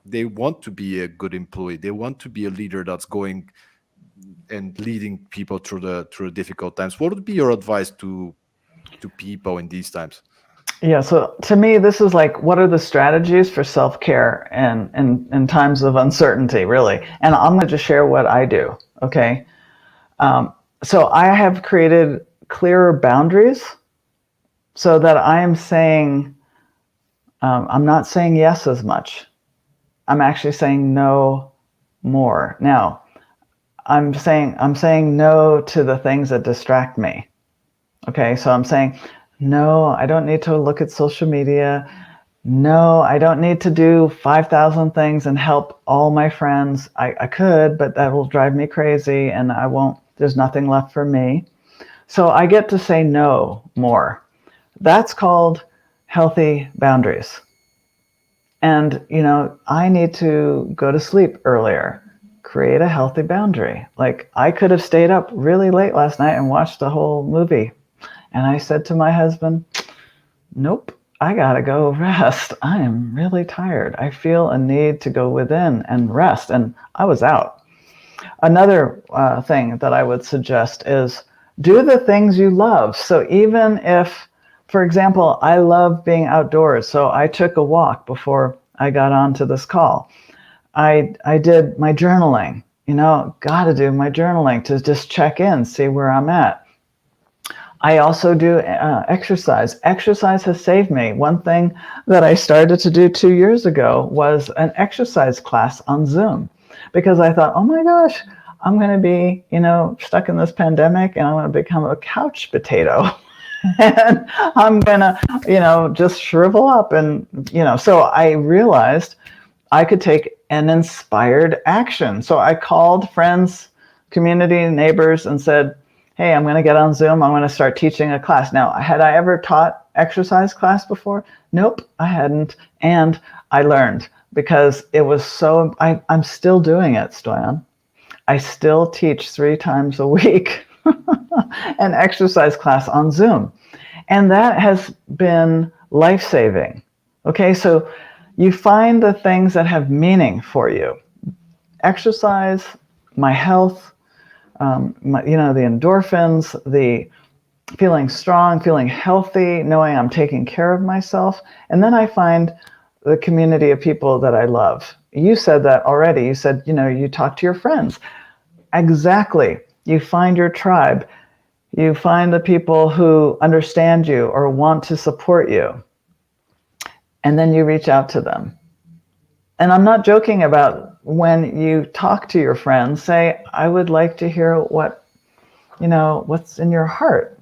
they want to be a good employee. They want to be a leader that's going and leading people through the difficult times. What would be your advice to people in these times? Yeah. So to me, this is like, what are the strategies for self care and in times of uncertainty, really? And I'm going to just share what I do. Okay. So I have created clearer boundaries so that I am saying, I'm not saying yes as much. I'm actually saying no more. Now, I'm saying no to the things that distract me. Okay, so I'm saying no, I don't need to look at social media. No, I don't need to do 5,000 things and help all my friends. I could, but that will drive me crazy and I won't, there's nothing left for me. So I get to say no more. That's called healthy boundaries. And, I need to go to sleep earlier. Create a healthy boundary. Like, I could have stayed up really late last night and watched the whole movie. And I said to my husband, nope, I gotta go rest. I am really tired. I feel a need to go within and rest. And I was out. Another thing that I would suggest is do the things you love. So even if, for example, I love being outdoors, so I took a walk before I got onto this call. I did my journaling. Got to do my journaling to just check in, see where I'm at. I also do exercise. Exercise has saved me. One thing that I started to do 2 years ago was an exercise class on Zoom because I thought, oh my gosh, I'm going to be, stuck in this pandemic and I'm going to become a couch potato. And I'm going to, just shrivel up. And, so I realized I could take an inspired action. So I called friends, community, neighbors, and said, hey, I'm going to get on Zoom. I'm going to start teaching a class. Now, had I ever taught exercise class before? Nope, I hadn't. And I learned because it was I'm still doing it, Stoyan. I still teach 3 times a week an exercise class on Zoom. And that has been life saving. Okay, so you find the things that have meaning for you. Exercise, my health, the endorphins, the feeling strong, feeling healthy, knowing I'm taking care of myself. And then I find the community of people that I love. You said that already. You said, you talk to your friends. Exactly. You find your tribe. You find the people who understand you or want to support you. And then you reach out to them. And I'm not joking about when you talk to your friends, say, I would like to hear what's in your heart.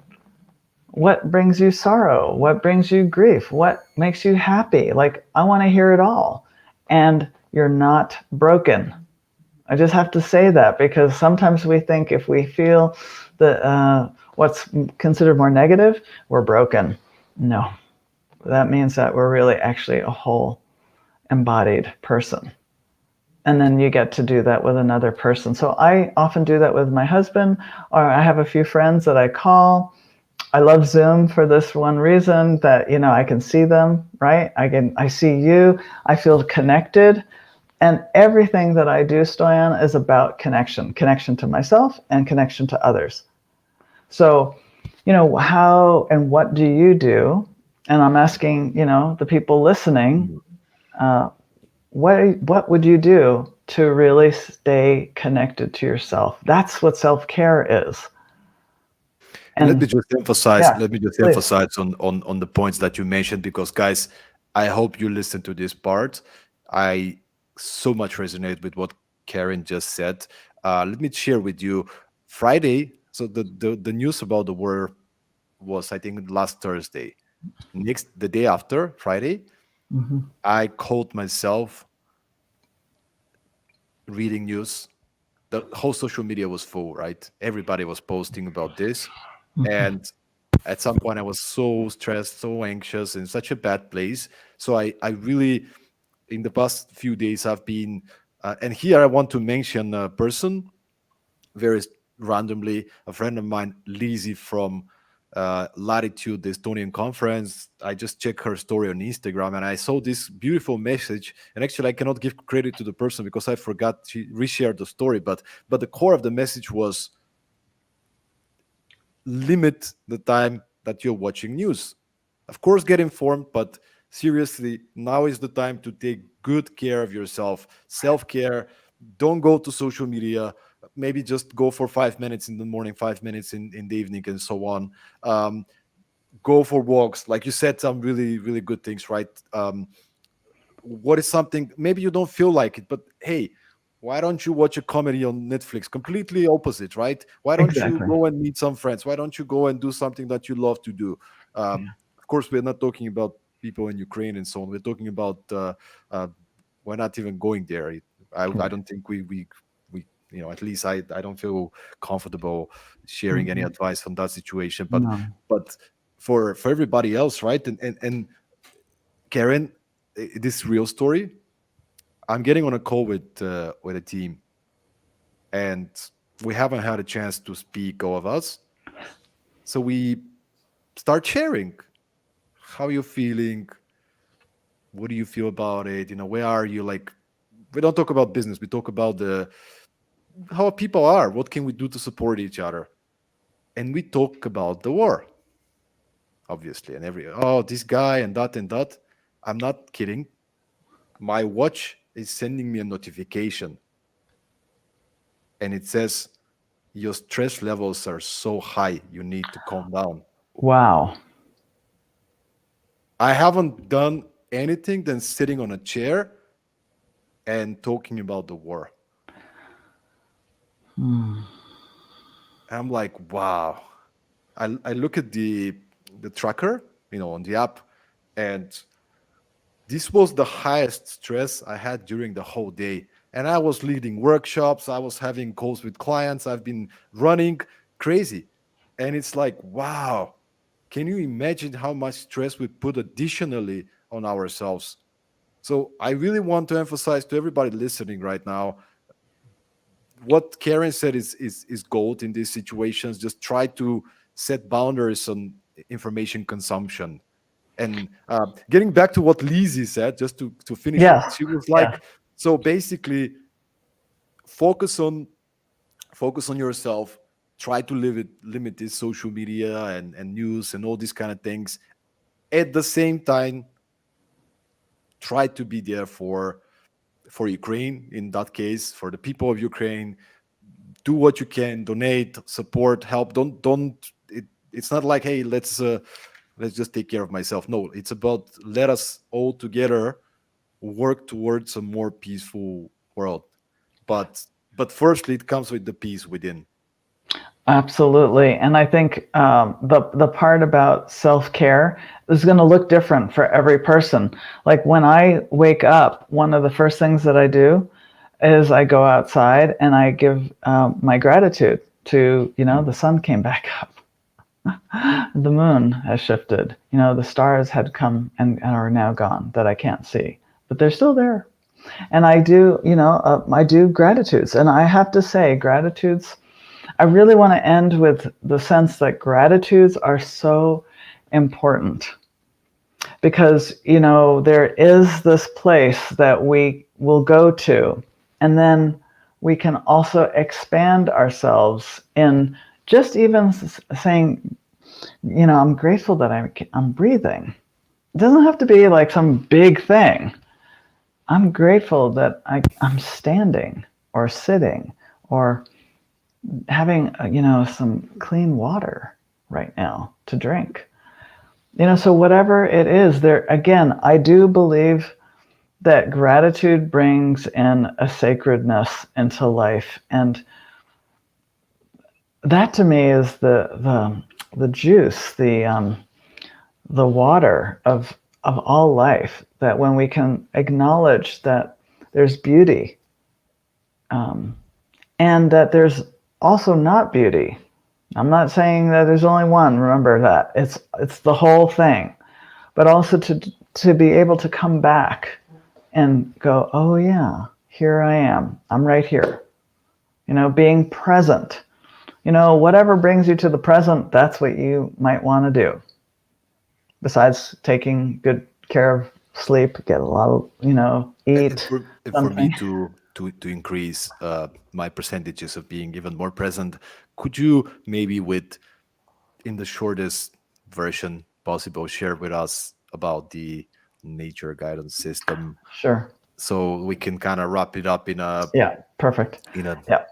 What brings you sorrow? What brings you grief? What makes you happy? Like, I want to hear it all. And you're not broken. I just have to say that because sometimes we think if we feel what's considered more negative, we're broken. No, that means that we're really actually a whole embodied person. and then you get to do that with another person. So I often do that with my husband, or I have a few friends that I call. I love Zoom for this one reason, that I can see them, right? I see you, I feel connected. And everything that I do, Stoyan, is about connection to myself and connection to others. So, how and what do you do? And I'm asking, the people listening, Mm. uh, what would you do to really stay connected to yourself? That's what self care is. And let And me just emphasize, yeah, let me just please. emphasize on the points that you mentioned, because guys, I hope you listen to this part. I so much resonate with what Karen just said. Let me share with you Friday. So the news about the war was, I think, last Thursday. Next, the day after, Friday, Hmm. I caught myself reading news. The whole social media was full, right? Everybody was posting about this. And at some point, I was so stressed, so anxious, in such a bad place. So I really, in the past few days, I've been, and here I want to mention a person very randomly, a friend of mine, Lizzie from Latitude, the Estonian conference. I just checked her story on Instagram and I saw this beautiful message. And actually, I cannot give credit to the person because I forgot she reshared the story. But the core of the message was limit the time that you're watching news. Of course, get informed, but seriously, now is the time to take good care of yourself. Self care. Don't go to social media. Maybe just go for 5 minutes in the morning, 5 minutes in the evening, and so on. Um, Go for walks. Like you said, some really, really good things, right? What is something maybe you don't feel like it, but hey, why don't you watch a comedy on Netflix? Completely opposite, right? Why don't you Exactly. go and meet some friends? Why don't you go and do something that you love to do? Of course, we're not talking about people in Ukraine and so on. We're talking about uh, we're not even going there. I Right. don't think we at least I don't feel comfortable sharing any Hmm. advice on that situation. No. But for everybody else, right? And Karen, this real story. I'm getting on a call with a team, and we haven't had a chance to speak, all of us. So we start sharing. How you feeling? What do you feel about it? Where are you? Like, we don't talk about business. We talk about the how people are. What can we do to support each other? And we talk about the war, obviously, and this guy and that and that. I'm not kidding. My watch is sending me a notification, and it says your stress levels are so high, you need to calm down. Wow. I haven't done anything than sitting on a chair and talking about the war. Hmm. I'm like, wow. I look at the tracker, on the app, and this was the highest stress I had during the whole day. And I was leading workshops, I was having calls with clients, I've been running crazy. And it's like, wow, can you imagine how much stress we put additionally on ourselves? So I really want to emphasize to everybody listening right now, what Karen said is gold in these situations. Just try to set boundaries on information consumption. And getting back to what Lizzie said, just to finish it, Yes. she was Yes. like, so basically, focus on focus on yourself. Try to limit this social media and news and all these kind of things. At the same time, try to be there for Ukraine in that case, for the people of Ukraine. Do what you can, donate, support, help. Don't it's not like, hey, let's just take care of myself. No, it's about let us all together work towards a more peaceful world. But but firstly, it comes with the peace within. Absolutely. And I think the part about self care is going to look different for every person. Like when I wake up, one of the first things that I do is I go outside and I give my gratitude to, the sun came back up, the moon has shifted, the stars had come and are now gone that I can't see, but they're still there. And I do, I do gratitudes. And I have to say, gratitudes, I really want to end with the sense that gratitudes are so important because, there is this place that we will go to, and then we can also expand ourselves in just even saying, I'm grateful that I'm breathing. It doesn't have to be like some big thing. I'm grateful that I'm standing or sitting or having, some clean water right now to drink. So whatever it is, there again, I do believe that gratitude brings in a sacredness into life, and that to me is the juice, the water of all life. That when we can acknowledge that there's beauty, and that there's also not beauty. I'm not saying that there's only one. Remember that it's the whole thing, but also to be able to come back and go, oh yeah, here I am. I'm right here. Being present. Whatever brings you to the present, that's what you might want to do. Besides taking good care of sleep, get a lot of, And eat for me something. to increase my percentages of being even more present, could you maybe with in the shortest version possible share with us about the nature guidance system Sure. so we can kind of wrap it up Yeah. Perfect. in a Yeah.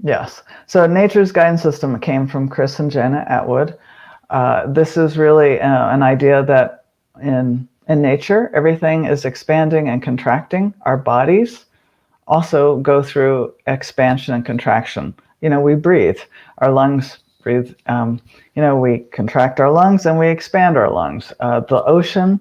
Yes. So nature's guidance system came from Chris and Janet Atwood. This is really an idea that in nature, everything is expanding and contracting. Our bodies also go through expansion and contraction. We breathe. Our lungs breathe. We contract our lungs and we expand our lungs. The ocean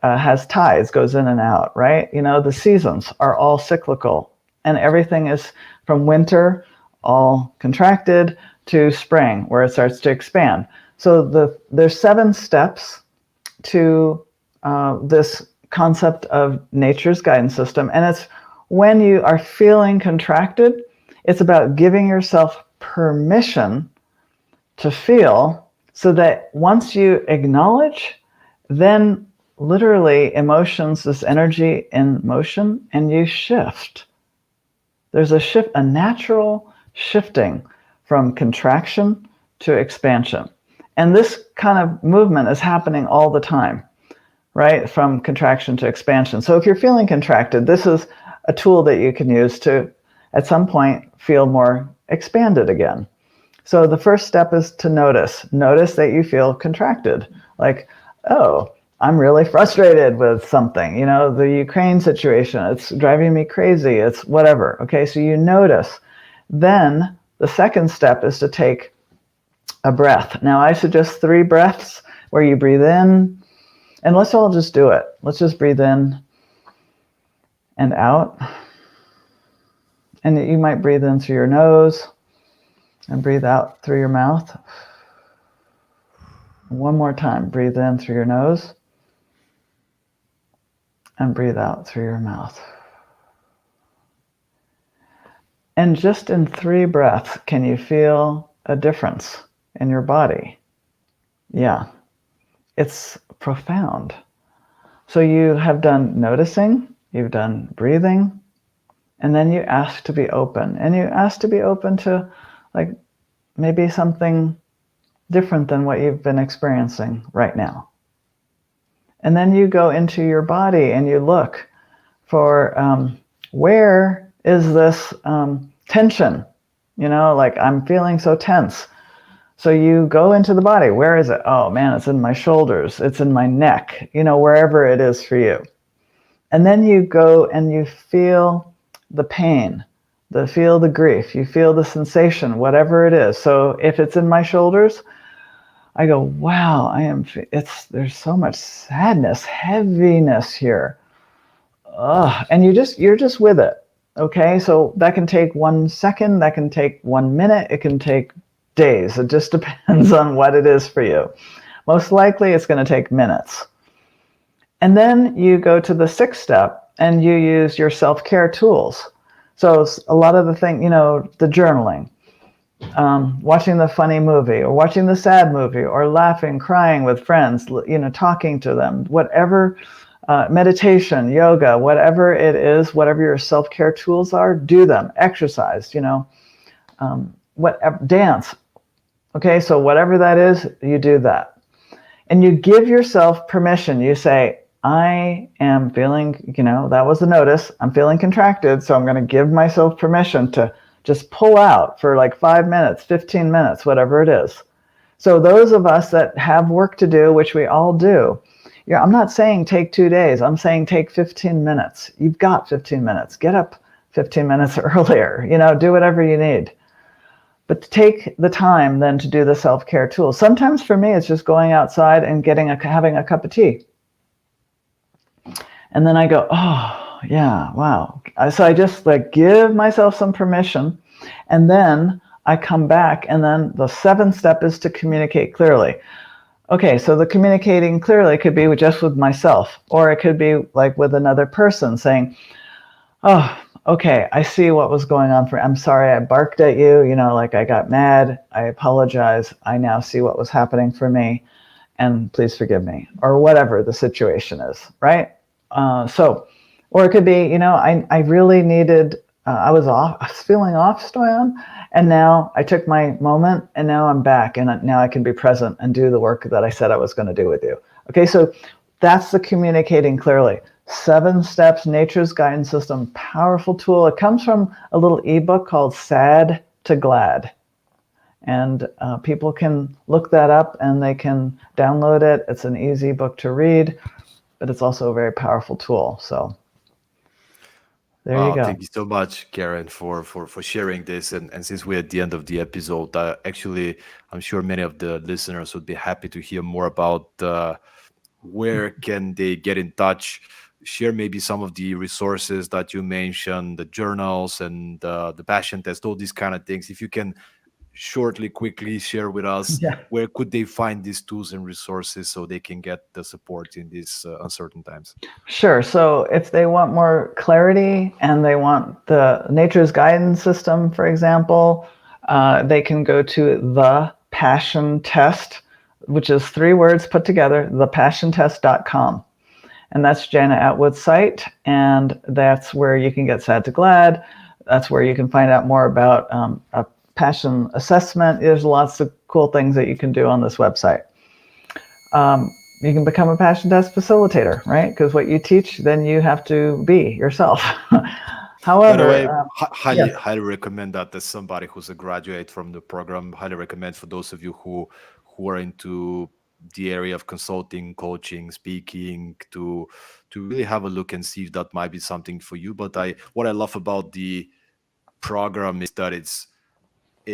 has tides, goes in and out, right? The seasons are all cyclical, and everything is from winter, all contracted, to spring, where it starts to expand. So there's 7 steps to this concept of nature's guidance system. And it's when you are feeling contracted, it's about giving yourself permission to feel, so that once you acknowledge, then literally emotions, this energy in motion, and you shift. There's a shift, a natural shifting from contraction to expansion. And this kind of movement is happening all the time, right? From contraction to expansion. So if you're feeling contracted, this is a tool that you can use to, at some point, feel more expanded again. So the first step is to notice. Notice that you feel contracted. Like, oh, I'm really frustrated with something. The Ukraine situation, it's driving me crazy. It's whatever. Okay, so you notice. Then the second step is to take a breath. Now I suggest 3 breaths where you breathe in, and let's all just do it. Let's just breathe in and out. And you might breathe in through your nose and breathe out through your mouth. One more time. Breathe in through your nose and breathe out through your mouth. And just in 3 breaths, can you feel a difference in your body? Yeah, it's profound. So you have done noticing, you've done breathing, and then you ask to be open. And you ask to be open to, like, maybe something different than what you've been experiencing right now. And then you go into your body and you look for where is this tension? Like, I'm feeling so tense. So you go into the body. Where is it? Oh man, it's in my shoulders. It's in my neck, wherever it is for you. And then you go and you feel the pain, feel the grief, you feel the sensation, whatever it is. So if it's in my shoulders, I go, wow, there's so much sadness, heaviness here. Ugh. And you're just with it. Okay. So that can take 1 second, that can take 1 minute, it can take days. It just depends on what it is for you. Most likely it's going to take minutes. And then you go to the 6th step, and you use your self-care tools. So a lot of the thing, the journaling, watching the funny movie or watching the sad movie or laughing, crying with friends, talking to them, whatever, meditation, yoga, whatever it is, whatever your self-care tools are, do them. Exercise, whatever, dance. Okay, so whatever that is, you do that. And you give yourself permission. You say, I am feeling, that was the notice. I'm feeling contracted, so I'm going to give myself permission to just pull out for like 5 minutes, 15 minutes, whatever it is. So those of us that have work to do, which we all do, I'm not saying take 2 days. I'm saying take 15 minutes. You've got 15 minutes. Get up 15 minutes earlier, do whatever you need. But to take the time then to do the self-care tools. Sometimes for me, it's just going outside and having a cup of tea. And then I go, oh, yeah, wow. So I just give myself some permission. And then I come back. And then the seventh step is to communicate clearly. Okay, so the communicating clearly could be just with myself, or it could be like with another person saying, oh, okay, I see what was going on I'm sorry I barked at you, I got mad. I apologize. I now see what was happening for me, and please forgive me, or whatever the situation is, right? Or it could be, I really needed, I was feeling off, Stoyan, and now I took my moment, and now I'm back, and now I can be present and do the work that I said I was going to do with you. Okay, so that's the communicating clearly. 7 Steps, Nature's Guidance System, powerful tool. It comes from a little ebook called Sad to Glad. And people can look that up and they can download it. It's an easy book to read, but it's also a very powerful tool. So there you Wow, go. thank you so much, Karen, for sharing this. And since we're at the end of the episode, actually, I'm sure many of the listeners would be happy to hear more about where can they get in touch. Share maybe some of the resources that you mentioned, the journals and the passion test, all these kind of things. If you can shortly, quickly share with us Yeah. where could they find these tools and resources so they can get the support in these uncertain times. Sure. So if they want more clarity and they want the Nature's Guidance System, for example, they can go to The Passion Test, which is 3 words put together, thepassiontest.com. And that's Jana Atwood's site. And that's where you can get Sad to Glad. That's where you can find out more about a passion assessment. There's lots of cool things that you can do on this website. You can become a passion test facilitator, right? Because what you teach, then you have to be yourself. By the way, However, highly yes, highly recommend that as somebody who's a graduate from the program. Highly recommend for those of you who are into the area of consulting, coaching, speaking, to really have a look and see if that might be something for you. But I what I love about the program is that it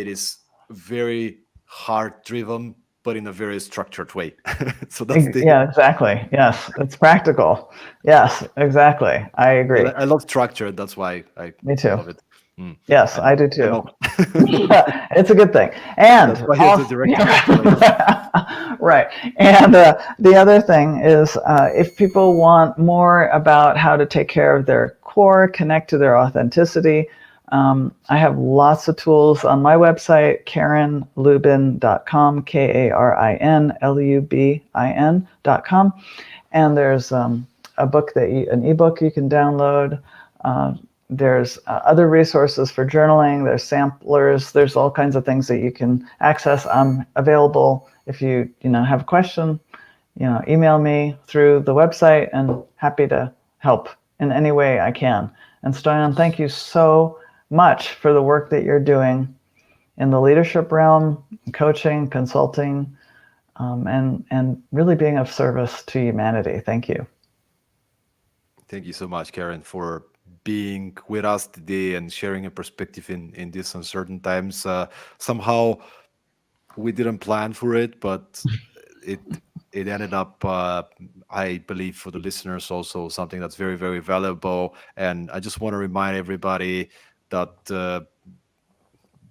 is very heart driven, but in a very structured way. So that's the yeah, exactly. Yes, it's practical. Yes, exactly. I agree. I love structure. That's why Me I too. love it. Mm, Yes, I I know. do I too. know. It's a good thing. That's And why you're the also, director of Escalator. right. And the other thing is if people want more about how to take care of their core, connect to their authenticity, I have lots of tools on my website, karinlubin.com, KarinLubin.com. And there's an ebook you can download. Uh, there's other resources for journaling. There's samplers. There's all kinds of things that you can access. I'm available if you have a question. Email me through the website, and happy to help in any way I can. And Stoyan, thank you so much for the work that you're doing in the leadership realm, coaching, consulting, and really being of service to humanity. Thank you. Thank you so much, Karen, for being with us today and sharing a perspective in these uncertain times. Somehow we didn't plan for it, but it it ended up, I believe, for the listeners also something that's very very valuable. And I just want to remind everybody that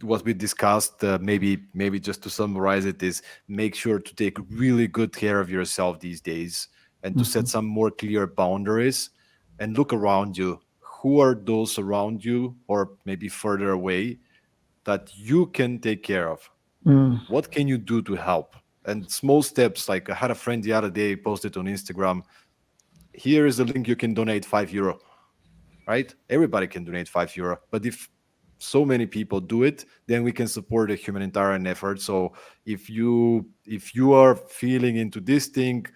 what we discussed, maybe just to summarize it, is make sure to take really good care of yourself these days and to set Mhm. some more clear boundaries. and look around you. Who are those around you, or maybe further away, that you can take care of? Mm. What can you do to help? And small steps, like I had a friend the other day posted on Instagram, here is the link, you can donate €5, right? Everybody can donate €5. But if so many people do it, then we can support a humanitarian effort. So if you are feeling into this thing,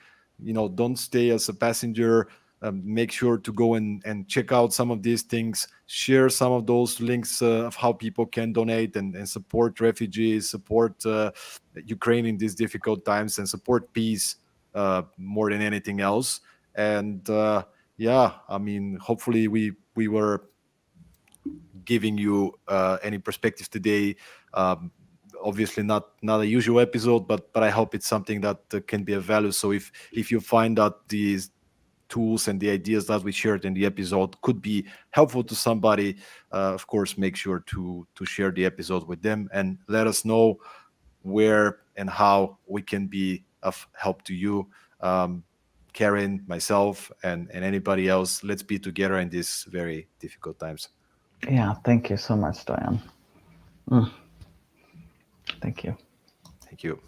don't stay as a passenger. Make sure to go and check out some of these things, share some of those links of how people can donate and support refugees, support Ukraine in these difficult times, and support peace more than anything else. And yeah, I mean, hopefully we were giving you any perspective today. Um, Obviously not a usual episode, but I hope it's something that can be of value. So if you find that these tools and the ideas that we shared in the episode could be helpful to somebody, of course, make sure to share the episode with them and let us know where and how we can be of help to you. Um, Karin, myself, and anybody else, let's be together in these very difficult times. Yeah, thank you so much, Diane. Mm, thank you. Thank you.